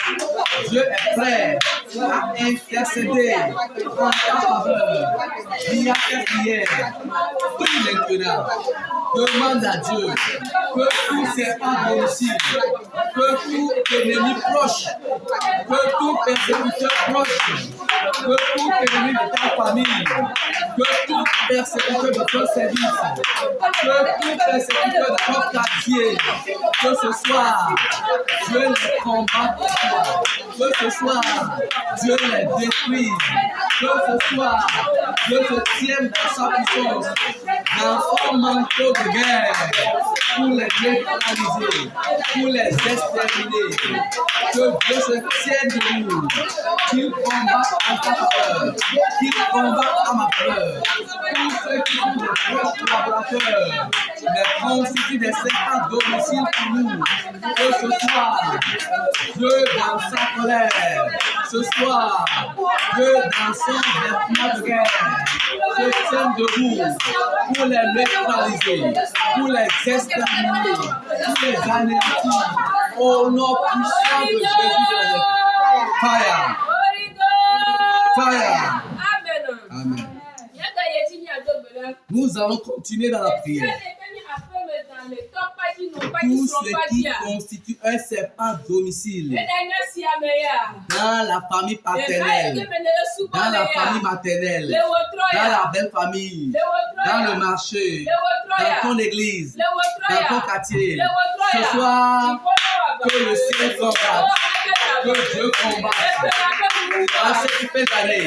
Dieu est prêt à intercéder en ta faveur via tes prières. Prie maintenant. Demande à Dieu que tout serpent domicile, que tout ennemi proche, que tout persécuteur proche, que tout ennemi de ta famille, que tout persécuteur de ton service, que tout persécuteur de ton quartier, que ce soir, Dieu les combatte pour toi, que ce soir, Dieu les détruit, que ce soir, Dieu te tienne dans sa puissance, dans son manteau de guerre, pour les neutraliser, pour les exterminer, que Dieu se tienne debout, qu'il combatte en ta faveur, qu'il combatte à ma faveur, tous ceux qui sont des proches collaborateurs, les constituent des serpents domicile pour nous, que ce soir, Dieu dans sa colère, ce soir, Dieu dans son vêtement de guerre, se tienne debout pour les neutraliser, pour les exterminer, pour les anéantir, au nom puissant de Jésus. Fire! Fire! Amen. Nous allons continuer dans la prière. Tout ce qui constitue un serpent domicile dans la famille paternelle, dans la famille maternelle, dans la belle famille, dans le marché, dans ton église, dans ton quartier. Ce soir, que le ciel combatte, que Dieu combatte. À cette année,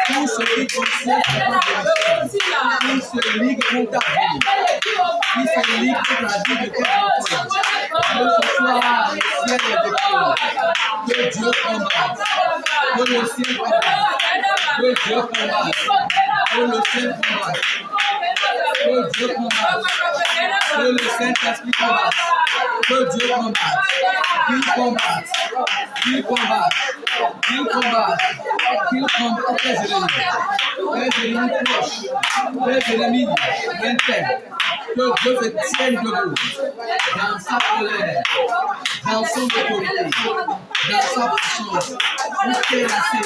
tout ce qui concerne tout se ligue pour ta vie, qui se ligue pour la vie de tes enfants. Que ce soir, le ciel est déclaré, que Dieu combatte, que le ciel combatte, que Dieu combatte, que le ciel combatte, que Dieu combatte, que le Saint-Esprit combatte, que Dieu combatte, qu'il combatte, qu'il combatte, qu'il combatte, qu'il combatte les ennemis proches, les ennemis internes, que Dieu se tienne debout dans sa colère, dans son autorité, dans sa puissance, pour terrasser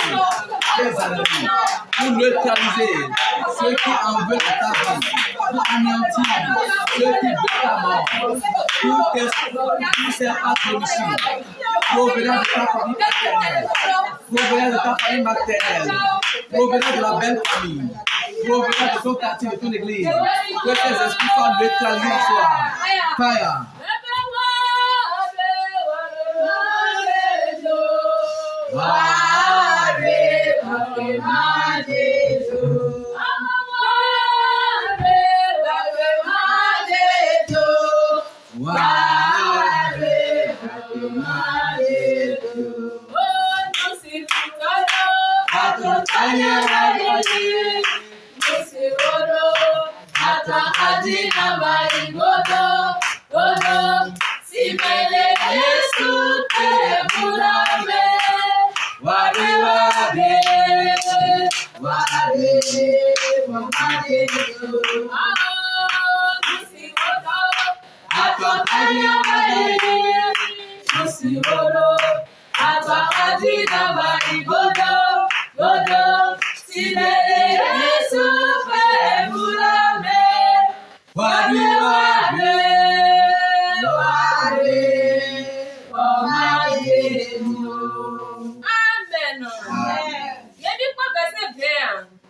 les ennemis, pour neutraliser ceux qui en veulent à ta vie, pour anéantir ceux qui veulent ta mort, pour faire à domicile, provenant de ta famille maternelle, provenant de ta famille maternelle, provenant de la belle famille, provenant de ton quartier, de ton église, que tes esprits soient neutralisés ce soir. Fire.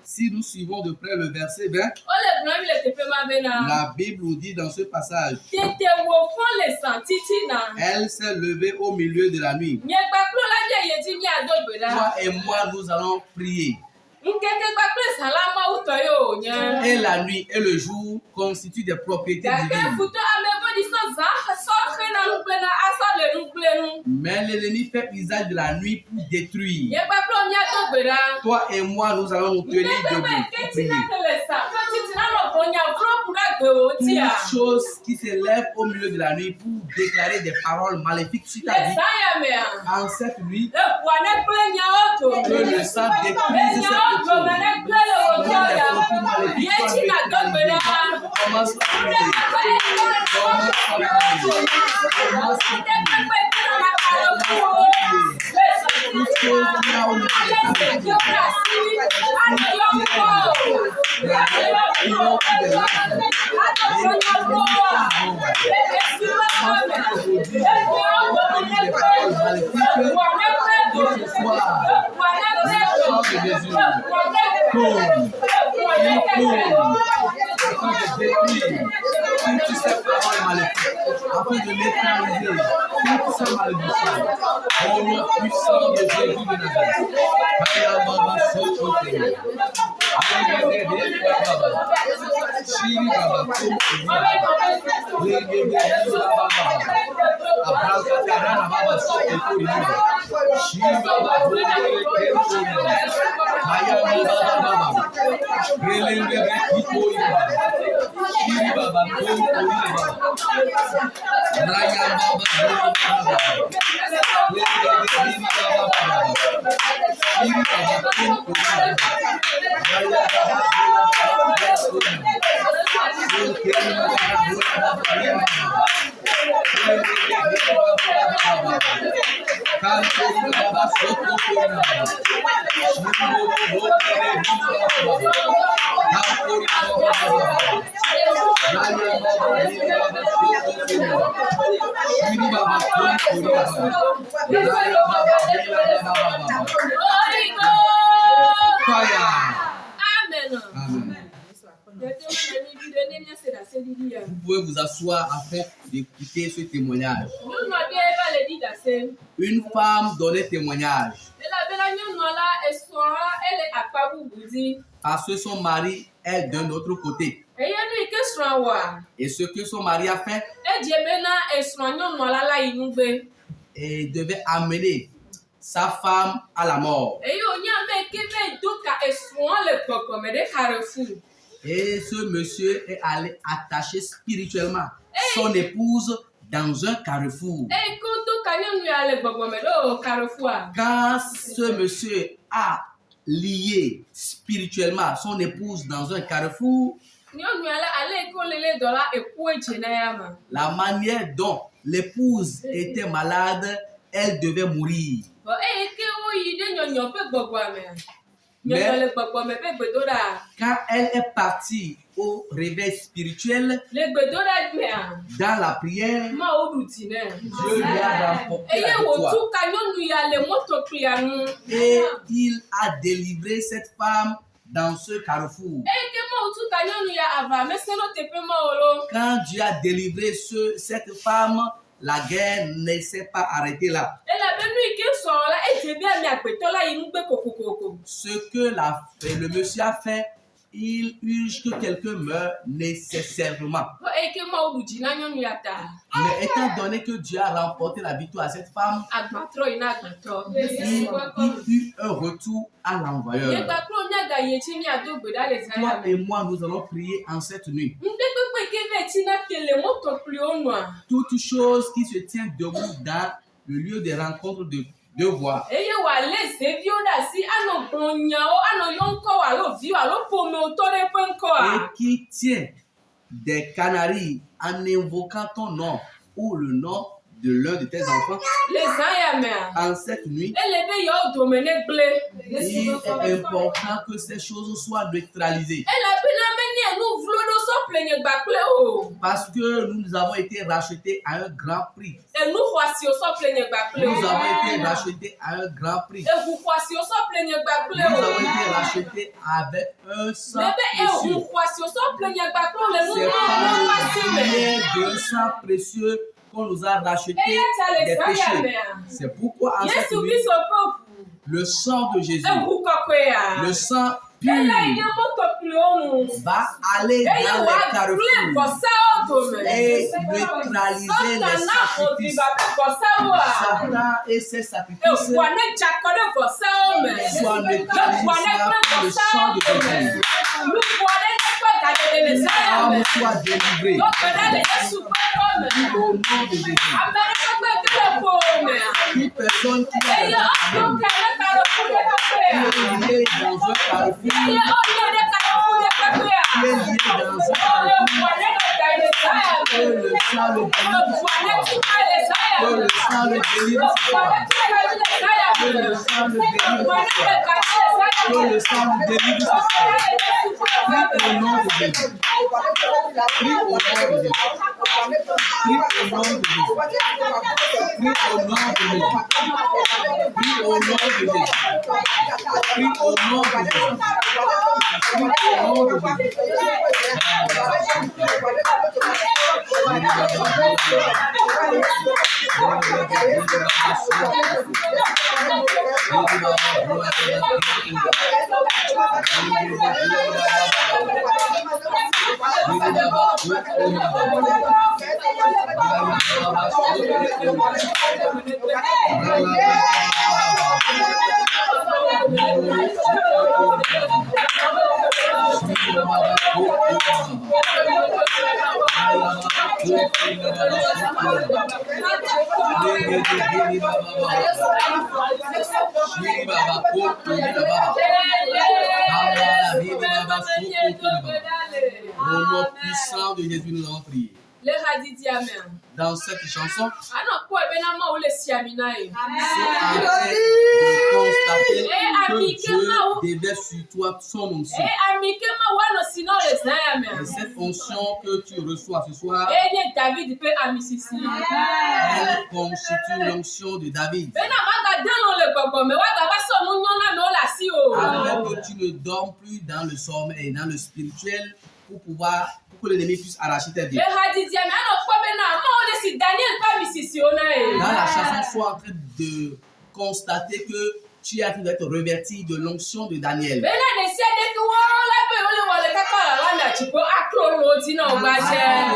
Si nous suivons de près le verset 20, la Bible nous dit dans ce passage, elle s'est levée au milieu de la nuit. Toi et moi, nous allons prier. Et la nuit et le jour constituent des propriétés divines. Mais l'ennemi fait usage de la nuit pour détruire. Toi et moi, nous allons nous tenir debout pour prier. Toute chose qui s'élève au milieu de la nuit pour déclarer des paroles maléfiques sur ta vie. En cette nuit, que le sang détruise cette chose. Commence à prier. Afin de neutraliser toute sa malédiction, au nom puissant de Jésus de Nazareth. pouvez vous asseoir afin d'écouter ce témoignage. Nyɔnua ɖe va le ɖi ɖase. Une femme donnait témoignage Elabena nyɔnua la esrɔ̃ ele akpa bubu dzi. parce que son mari est d'un autre côté. Eye nu yi ke srɔ̃a wɔa, Et ce que son mari a fait, edze bena esrɔ̃ nyɔnua la yi nugbe. et devait amener sa femme à la mort. Eye wònya ame ke ve do ka esrɔ̃a le gbɔgbɔme ɖe Carrefour. Et ce monsieur est allé attacher spirituellement son épouse dans un carrefour. Eye ke wodo ka nyɔnu ya le gbɔgbɔme ɖe Carrefour. Quand ce monsieur a lié spirituellement son épouse dans un carrefour, Nyɔnu ya la ale ke wole le dɔ la eku edze na ya ma. la manière dont l'épouse était malade, elle devait mourir. Vɔ eye ke woyi ɖe nyɔnyɔ ƒe gbɔgbɔmea, Mais- nyɔnyɔ le gbɔgbɔme ƒe gbedoɖa. Quand elle est partie au réveil spirituel, Le gbedoɖa mea, dans la prière, Mawu ɖu dzi nɛ. Dieu lui a remporté Eye la wòtu victoire. ka nyɔnu ya le motoklia nu. Et il a délivré cette femme dans ce carrefour. Eye ke Mawu tu ka nyɔnu ya ava mese ɖo teƒe mawo lo. Quand Dieu a délivré cette femme, la guerre ne s'est pas arrêtée là. Elabena nu yi ke sɔ la edze be ame agbetɔ la yi nugbe kokokoko. Ce que le monsieur a fait, il urge que quelqu'un meure nécessairement. Vɔ eye ke Mawu ɖu dzi na nyɔnu ya ta, Mais étant donné que Dieu a remporté la victoire à cette femme, agbatrɔ yi na agbatɔ. il eut un retour à Ye l'envoyeur. gbakpɔ miagayi etsi miado gbe ɖa le Toi zaya et me. moi, nous allons prier en cette nuit. Ŋɖe kpekpe ke ve etsi na te le motokliwo nua. Toute chose qui se tient debout dans le lieu des rencontres de deux voix. Eye wòalé zeviwo ɖe asi anɔ gblɔ nyawo anɔ yɔ ŋkɔwo alo viwo alo ƒomewo tɔ ɖe eƒe ŋkɔa. Et qui tient des canaries en invoquant ton nom ou le nom de l'un de tes enfants Le zã ya mea, en cette nuit, ele be yewo dome ne gblẽ. il est important que ces choses soient neutralisées. Elabena menye nu vlo ɖo sɔ ƒlenye gbakple o. Parce que nous avons été rachetés à un grand prix. Enu xɔasiwo sɔ ƒlenye gbakple Nous avons été o. rachetés à un grand prix. Eʋu xɔasiwo sɔ ƒlenye gbakple Nous avons o. été rachetés avec un sang Lebe eʋu précieux. xɔasiwo sɔ ƒlenye gbakple o le nu C'est nyɔnu par ƒe le asi me. biais d'un sang précieux qu'on nous a rachetés Eya ta le des zã ya péchés. mea, C'est pourquoi en cette Yesu nuit, Kristo ƒe ʋu, le sang de Jésus, eʋu kɔkɔea, le sang pur, ele yi ɖe motokliwo nu. va aller Eye dans les wòagblẽ carrefours vɔsawo dome. et neutraliser les Satana ƒovi sacrifices. babe vɔsawoa. Satan et ses sacrifices Eʋua ne dze akɔ ɖe vɔsawo me. soient Eʋua ne neutralisés kple par le sang vɔsawo de dome. Jésus. Nuƒo aɖe ne kpe gadede le zaya me. L'âme soit délivrée Do gbe ɖa le Yesu ƒe ŋkɔ me. au nom de Jésus. Ame ɖe kpe ke le ƒo mea. Toute personne qui Eye est wodo ka ɖe Carrefour ɖe kɔkɔea. liée dans un carrefour, Eye wodo ɖe Carrefour ɖe kɔkɔea. qui est liée dans un Ole carrefour, ʋua ɖe ga yi le zaya que me. le sang le délivre, Eʋua ɖe tuka le zaya que me. le sang le délivre ce Eʋua ɖe soir, tuka le zaya que me. le sang le délivre Eʋua ce ɖe soir, le ga le que zaya me. le sang le délivre ce soir. Prie au nom de Jésus. Prie au nom de Jésus. Prie au nom de Jésus. Prie au nom de Jésus. Prie au nom de Jésus. Prie au nom de Jésus. Prie au nom de Jésus. Au nom puissant de Jésus, nous avons prié. Le hadidi amea. Dans cette chanson, Anɔ kpɔ ebe na Mawu le si ami na ye. c'est en train de constater que Dieu déverse sur toi son onction. Ami ke Mawu anɔ si na wo le zã ya mea. Et cette onction que tu reçois ce soir, Nye David ƒe ami sisi. elle constitue l'onction de David. Bena maga dano le gbɔgbɔme woagava sɔ nu nyɔnu amewo le asi o. Afin que tu ne dormes plus dans le sommeil et dans le spirituel pour que l'ennemi puisse arracher tes vies. Le hadidia mais on peut maintenant moi on est Daniel pas missionnaire. Dans la chanson, sois en train de constater que tu es en train d'être revêti de l'onction de Daniel. Mais là de tout Afin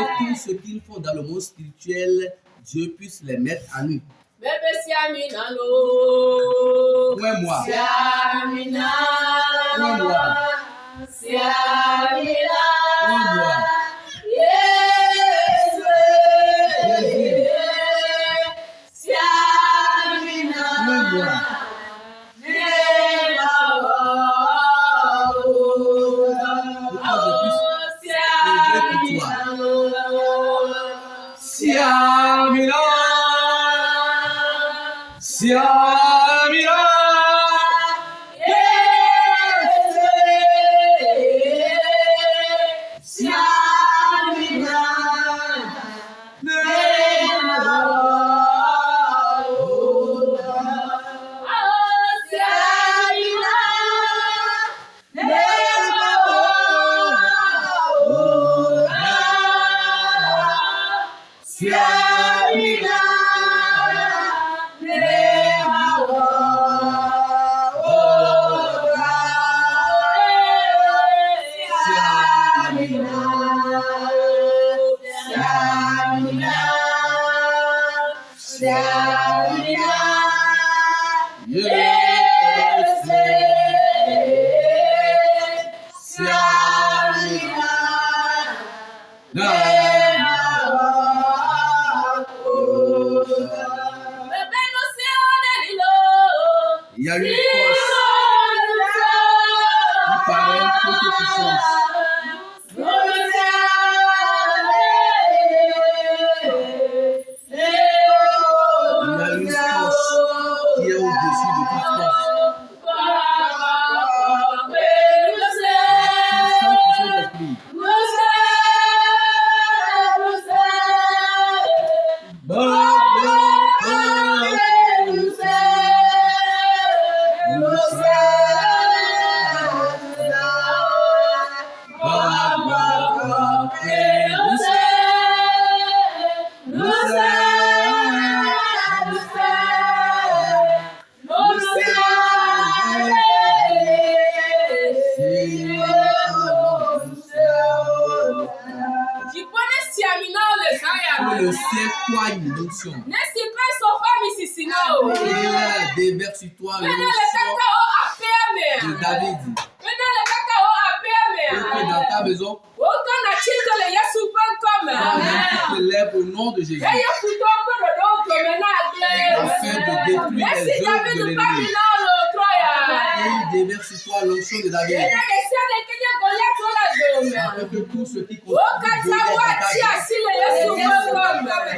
que tout ce qu'il faut dans le monde spirituel, Dieu puisse les mettre à nous. Ouais, moi. Il y a une force qui paraît toute puissance. Il y a une force qui est au-dessus de toute force. Le ciel quoi une onction. Et déverse sur toi l'onction de David. Et que dans ta maison, tu te lèves au nom de Jésus. Afin de détruire les œuvres de l'ennemi. Et il déverse sur toi l'onction de David. Afin que tout ce qui continue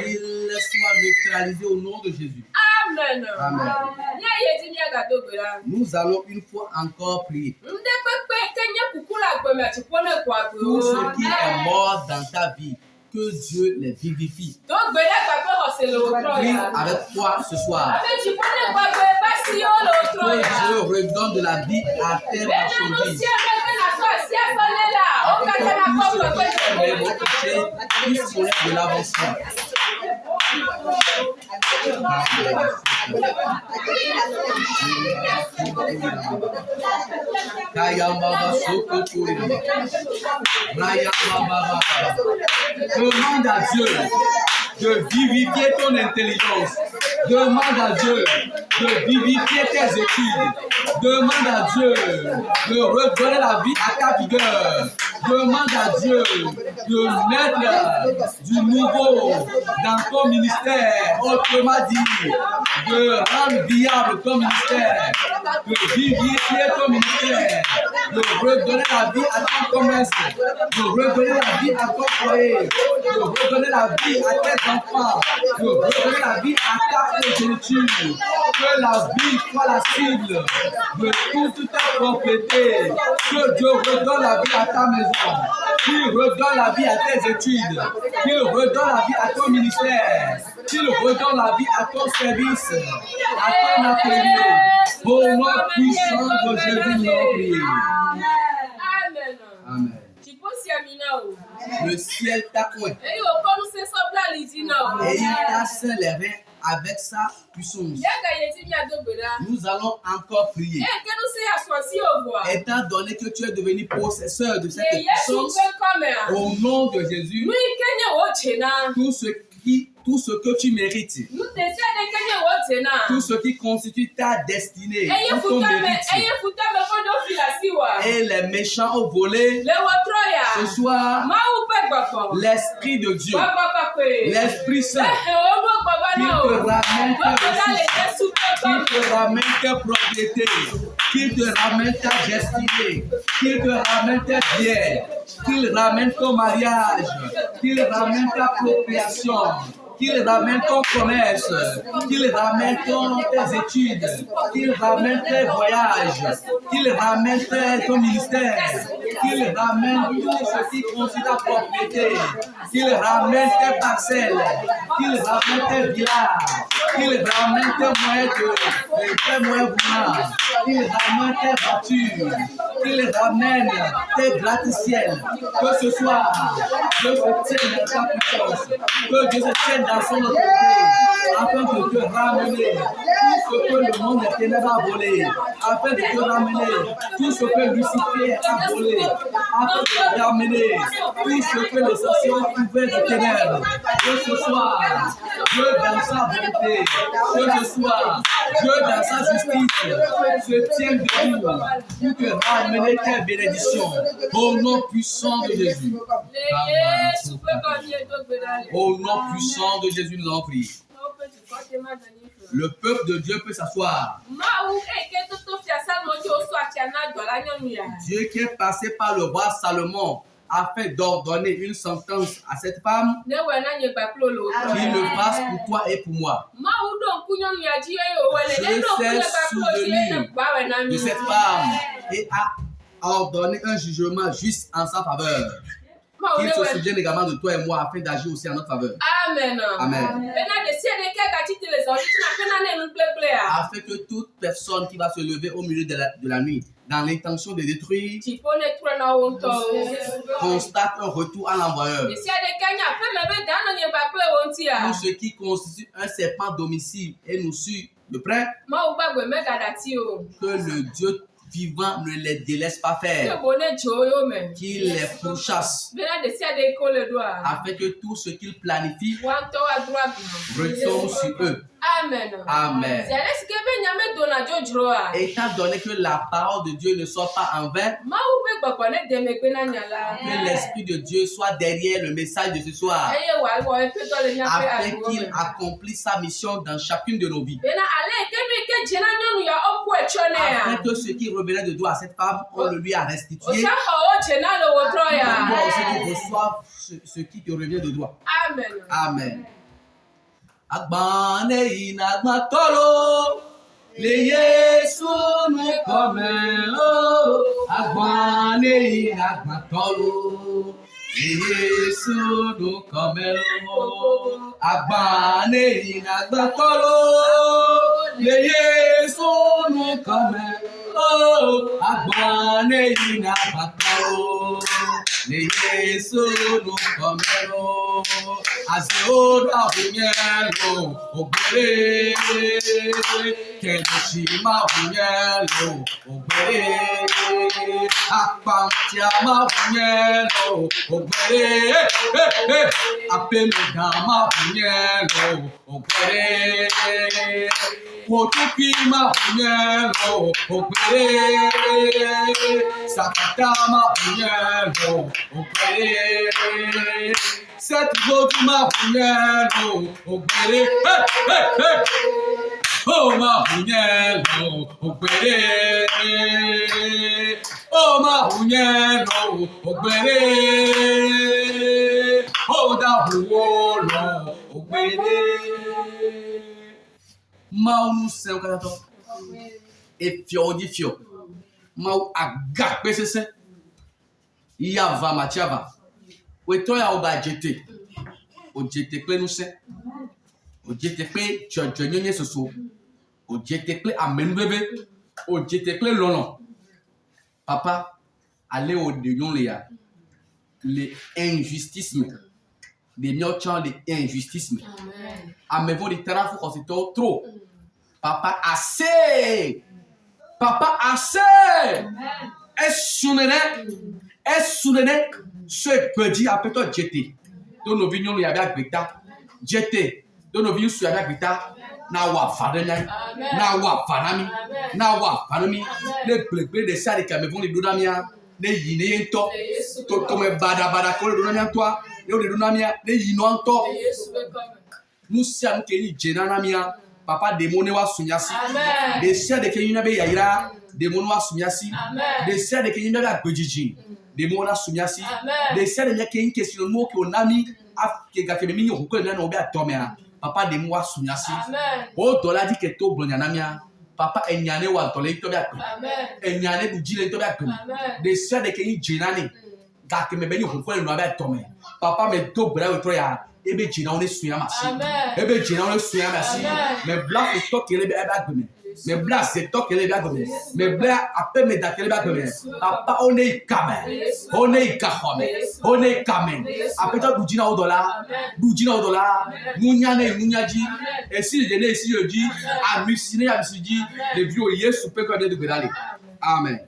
il soit neutralisé au nom de Jésus. Amen. Amen. Nous allons une fois encore prier. Tout ce qui est mort dans ta vie, que Dieu les vivifie. Prie avec foi ce soir. Que Dieu redonne de la vie à tes marchandises. Puisse connaître de l'avancement. Demande à Dieu de vivifier ton intelligence. Demande à Dieu de vivifier tes études. Demande à Dieu de redonner la vie à ta vigueur. Demande à Dieu de mettre du nouveau dans ton ministère. Autrement dit, de rendre viable ton ministère, de vivifier ton ministère, de redonner la vie à ton commerce, de redonner la vie à ton foyer, de redonner la vie à tes enfants, de redonner la vie à ta progéniture. Que la vie soit la cible de toute ta propriété. Que Dieu redonne la vie à ta maison, qu'il redonne la vie à tes études, qu'il redonne la vie à ton ministère, qu'il redonne la vie à ton service, à ton atelier. Au nom puissant de Jésus, nous prions. Amen. Amen. Le ciel t'a oint. Eyi o kɔnu se sɔbla lidi na o. Et il t'a scellé avec sa puissance. Yaga yeti mi adogbe da. Nous allons encore prier. Kenu se asɔsi o bua. Étant donné que tu es devenu possesseur de cette Ye Yesu puissance, pe kɔmɛ a. au nom de Jésus, Nu ikenye o tse na. tout ce que tu mérites, Nu te se de kenye o tse na. tout ce qui constitue ta destinée, Eye tout ton futa me mérite, fɔdo filasi wa. et les méchants ont volé, Le wotro ya. ce soir, Mawu pe gbɔgbɔ. l'Esprit de Dieu, Gbɔgbɔ kakpe. l'Esprit Saint, O mo gbɔgbɔ qui na o. te ramène tes Gbɔgbɔ da le ressources, Yesu pe qui kɔmɛ. te ramène tes propriétés, qui te ramène ta destinée, qui te ramène tes biens, qu'il ramène ton mariage, qu'il ramène ta procréation, qu'il ramène ton commerce, qu'il ramène tes études, qu'il ramène tes voyages, qu'il ramène ton ministère, qu'il ramène tout ce qui constitue ta propriété, qu'il ramène tes parcelles, qu'il ramène tes villages, qu'il ramène tes moyens roulants, qu'il ramène tes voitures, qu'il ramène tes gratte-ciel. Que ce soit, Dieu se tienne dans ta puissance, que Dieu se tienne dans son autorité, afin de te ramener tout ce que le monde des ténèbres a volé, afin de te ramener tout ce que Lucifer a volé, afin de te ramener tout ce que les sorciers ont ouvert des ténèbres. Que ce soit Dieu dans sa volonté, que ce soit Dieu dans sa justice, se tienne debout pour te ramener tes bénédictions au nom puissant de Jésus. Le Yesu pe kɔmɛ adogbe da le. Au nom puissant de Jésus, nous avons prié. Mawu pe dukɔ te ma dani fɛ. Le peuple de Dieu peut s'asseoir. Mawu eke toto fiasa mo tso so atia na dɔ la nyɔnu ya. Dieu qui est passé par le roi Salomon afin d'ordonner une sentence à cette femme Ne wɛ na nye gbaklo lo. qu'il le fasse pour toi et pour moi. Mawu ɖo ŋku nyɔnu ya dzi eye wòwɔle. Je Ne ɖo ŋku sais nye gbaklo dzi eye ne gba wɛ na mi. De cette femme et a ordonné un jugement juste en sa faveur. Mawu Qu'il ne se wɛ. souvienne également de toi et moi afin d'agir aussi en notre faveur. Amen. Amen. Bena de sie ɖeke gatsi te le zɔli tina fena ne nu gblegble a. Afin que toute personne qui va se lever au milieu de la nuit dans l'intention de détruire Dziƒo ne trɔ na wo ŋutɔ o. constate un retour à l'envoyeur. De sia ɖeke nye aƒeme be da nɔ nye gbakple wo ŋuti a. Tout ce qui constitue un serpent domicile et nous suit de près, Mawu gbagbe megaɖati o. que le Dieu vivant ne les délaisse pas Ke faire, bo ne dzo yo me. qu'il les pourchasse, Bena de sia ɖe ko le ɖoa. afin que tout ce qu'il planifie Wa ŋutɔ adro agblɔ. retombe sur eux. Amen. Amen. Si ale si ke be nyame dona dzodzroa. Étant donné que la parole de Dieu ne sort pas en vain, Mawu be gbɔgbɔ ne de megbe na nya la. que l'Esprit de Dieu soit derrière le message de ce soir, Eye wòawɔ eƒe dɔ le miaƒe afin agbowo qu'il me. accomplisse sa mission dans chacune de nos vies. Bena ale yi ke nu yi ke dze na nyɔnu ya woku etsɔ Afin nea. que ce qui revenait de droit à cette femme, on le lui a restitué. Wòtsa xɔ wo dze na le wòtrɔ ya. Toi aussi, tu reçois ce qui te revient de droit. Amen. Amen. Agbane inagbatolo, le Yesu nu kome o. Agbane inagbatolo, le Yesu nu kome o. Agbane inagbatolo, le Yesu nu kome o. Agbane inagbatolo, le Yesu nu kome o. Azora hunyelo ogbere, Keneshima hunyelo ogbere, Akpantiama hunyelo ogbere, Apemedama hunyelo ogbere, Otukima hunyelo ogbere, Sakatama hunyelo ogbere. Cette voix ma hunyelo ogbere, oh ma hunyelo ogbere, oh ma hunyelo ogbere, oh da huolo ogbere. Mau nu se o katato, e fio di fio, mau agape sese, yava machava. Wetɔ ya wo ba dzete, o dzete kple ŋusẽ, o dzete kple dzɔdzɔnyenye soso, o dzete kple amenuveve, o dzete kple lɔlɔ. Papa, ale wo ɖe nyɔnu ya, l'injustice. Des miochans de injustice. Amen. Vous dites trop. Papa assez. Papa assez. Est-ce ce que dit après toi jeter. Dans nos vignes, il y avait un bêta. Jeter. Dans nos vignes, il y avait un bêta. Na wa fadanya. Na wa fanami. Na wa fanami. Les blés de ça, les camevons, les donamia. Les yinento. Comme bada ko le donamia toi. Les donamia. Les yinoanto. Nous sommes qui jenanamia. Papa démoné wa sunyasi. Des chers de Kenya be yaira. Démoné wa sunyasi. Des chers de Kenya be agbejiji. Démoné wa sunyasi. Des chers de Kenya question mo ki onami afke ga kemi mi ko na no be atomea. Papa démoné wa sunyasi. O dola di ke to blonyanamia. Papa enyane wa tole to be akpe. Enyane bu jile to be akpe. Des chers de Kenya jenani. Ga kemi be ni ko no be atomea. Papa me to bra we to ya. Ebe jina on est suya masi. Ebe jina on est suya masi. Mais blanc c'est toi qui les ebe agbe. Mais blanc c'est toi qui les agbe. Mais blanc après me da qui les agbe. Papa on est kamen. On est kahome. On est kamen. Après toi bujina au dollar. Bujina au dollar. Munyane munyaji. Et si je n'ai si je dis à musine à musiji les vieux Yesu peut connaître de bedali. Amen.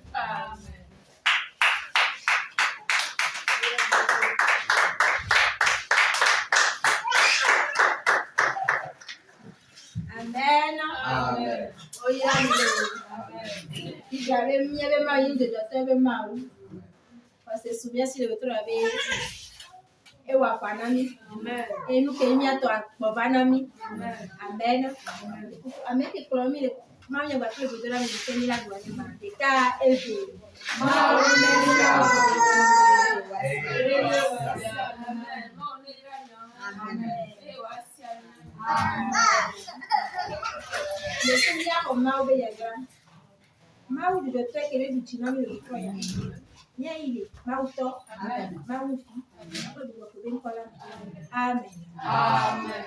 Amen. Amen. Si j'avais mis les mains de docteur Maou, parce que souviens si le retour avait et wa panami. Et nous qui mis à toi bobanami. Amen. Amen. Que promis le maman va trouver de la maison ni la douane de car elle veut. Le Seigneur au Maou Beyaga. Maou de docteur qui est du Tinami le Troya. Bien il est Maou to. Maou fi. Amen. Amen.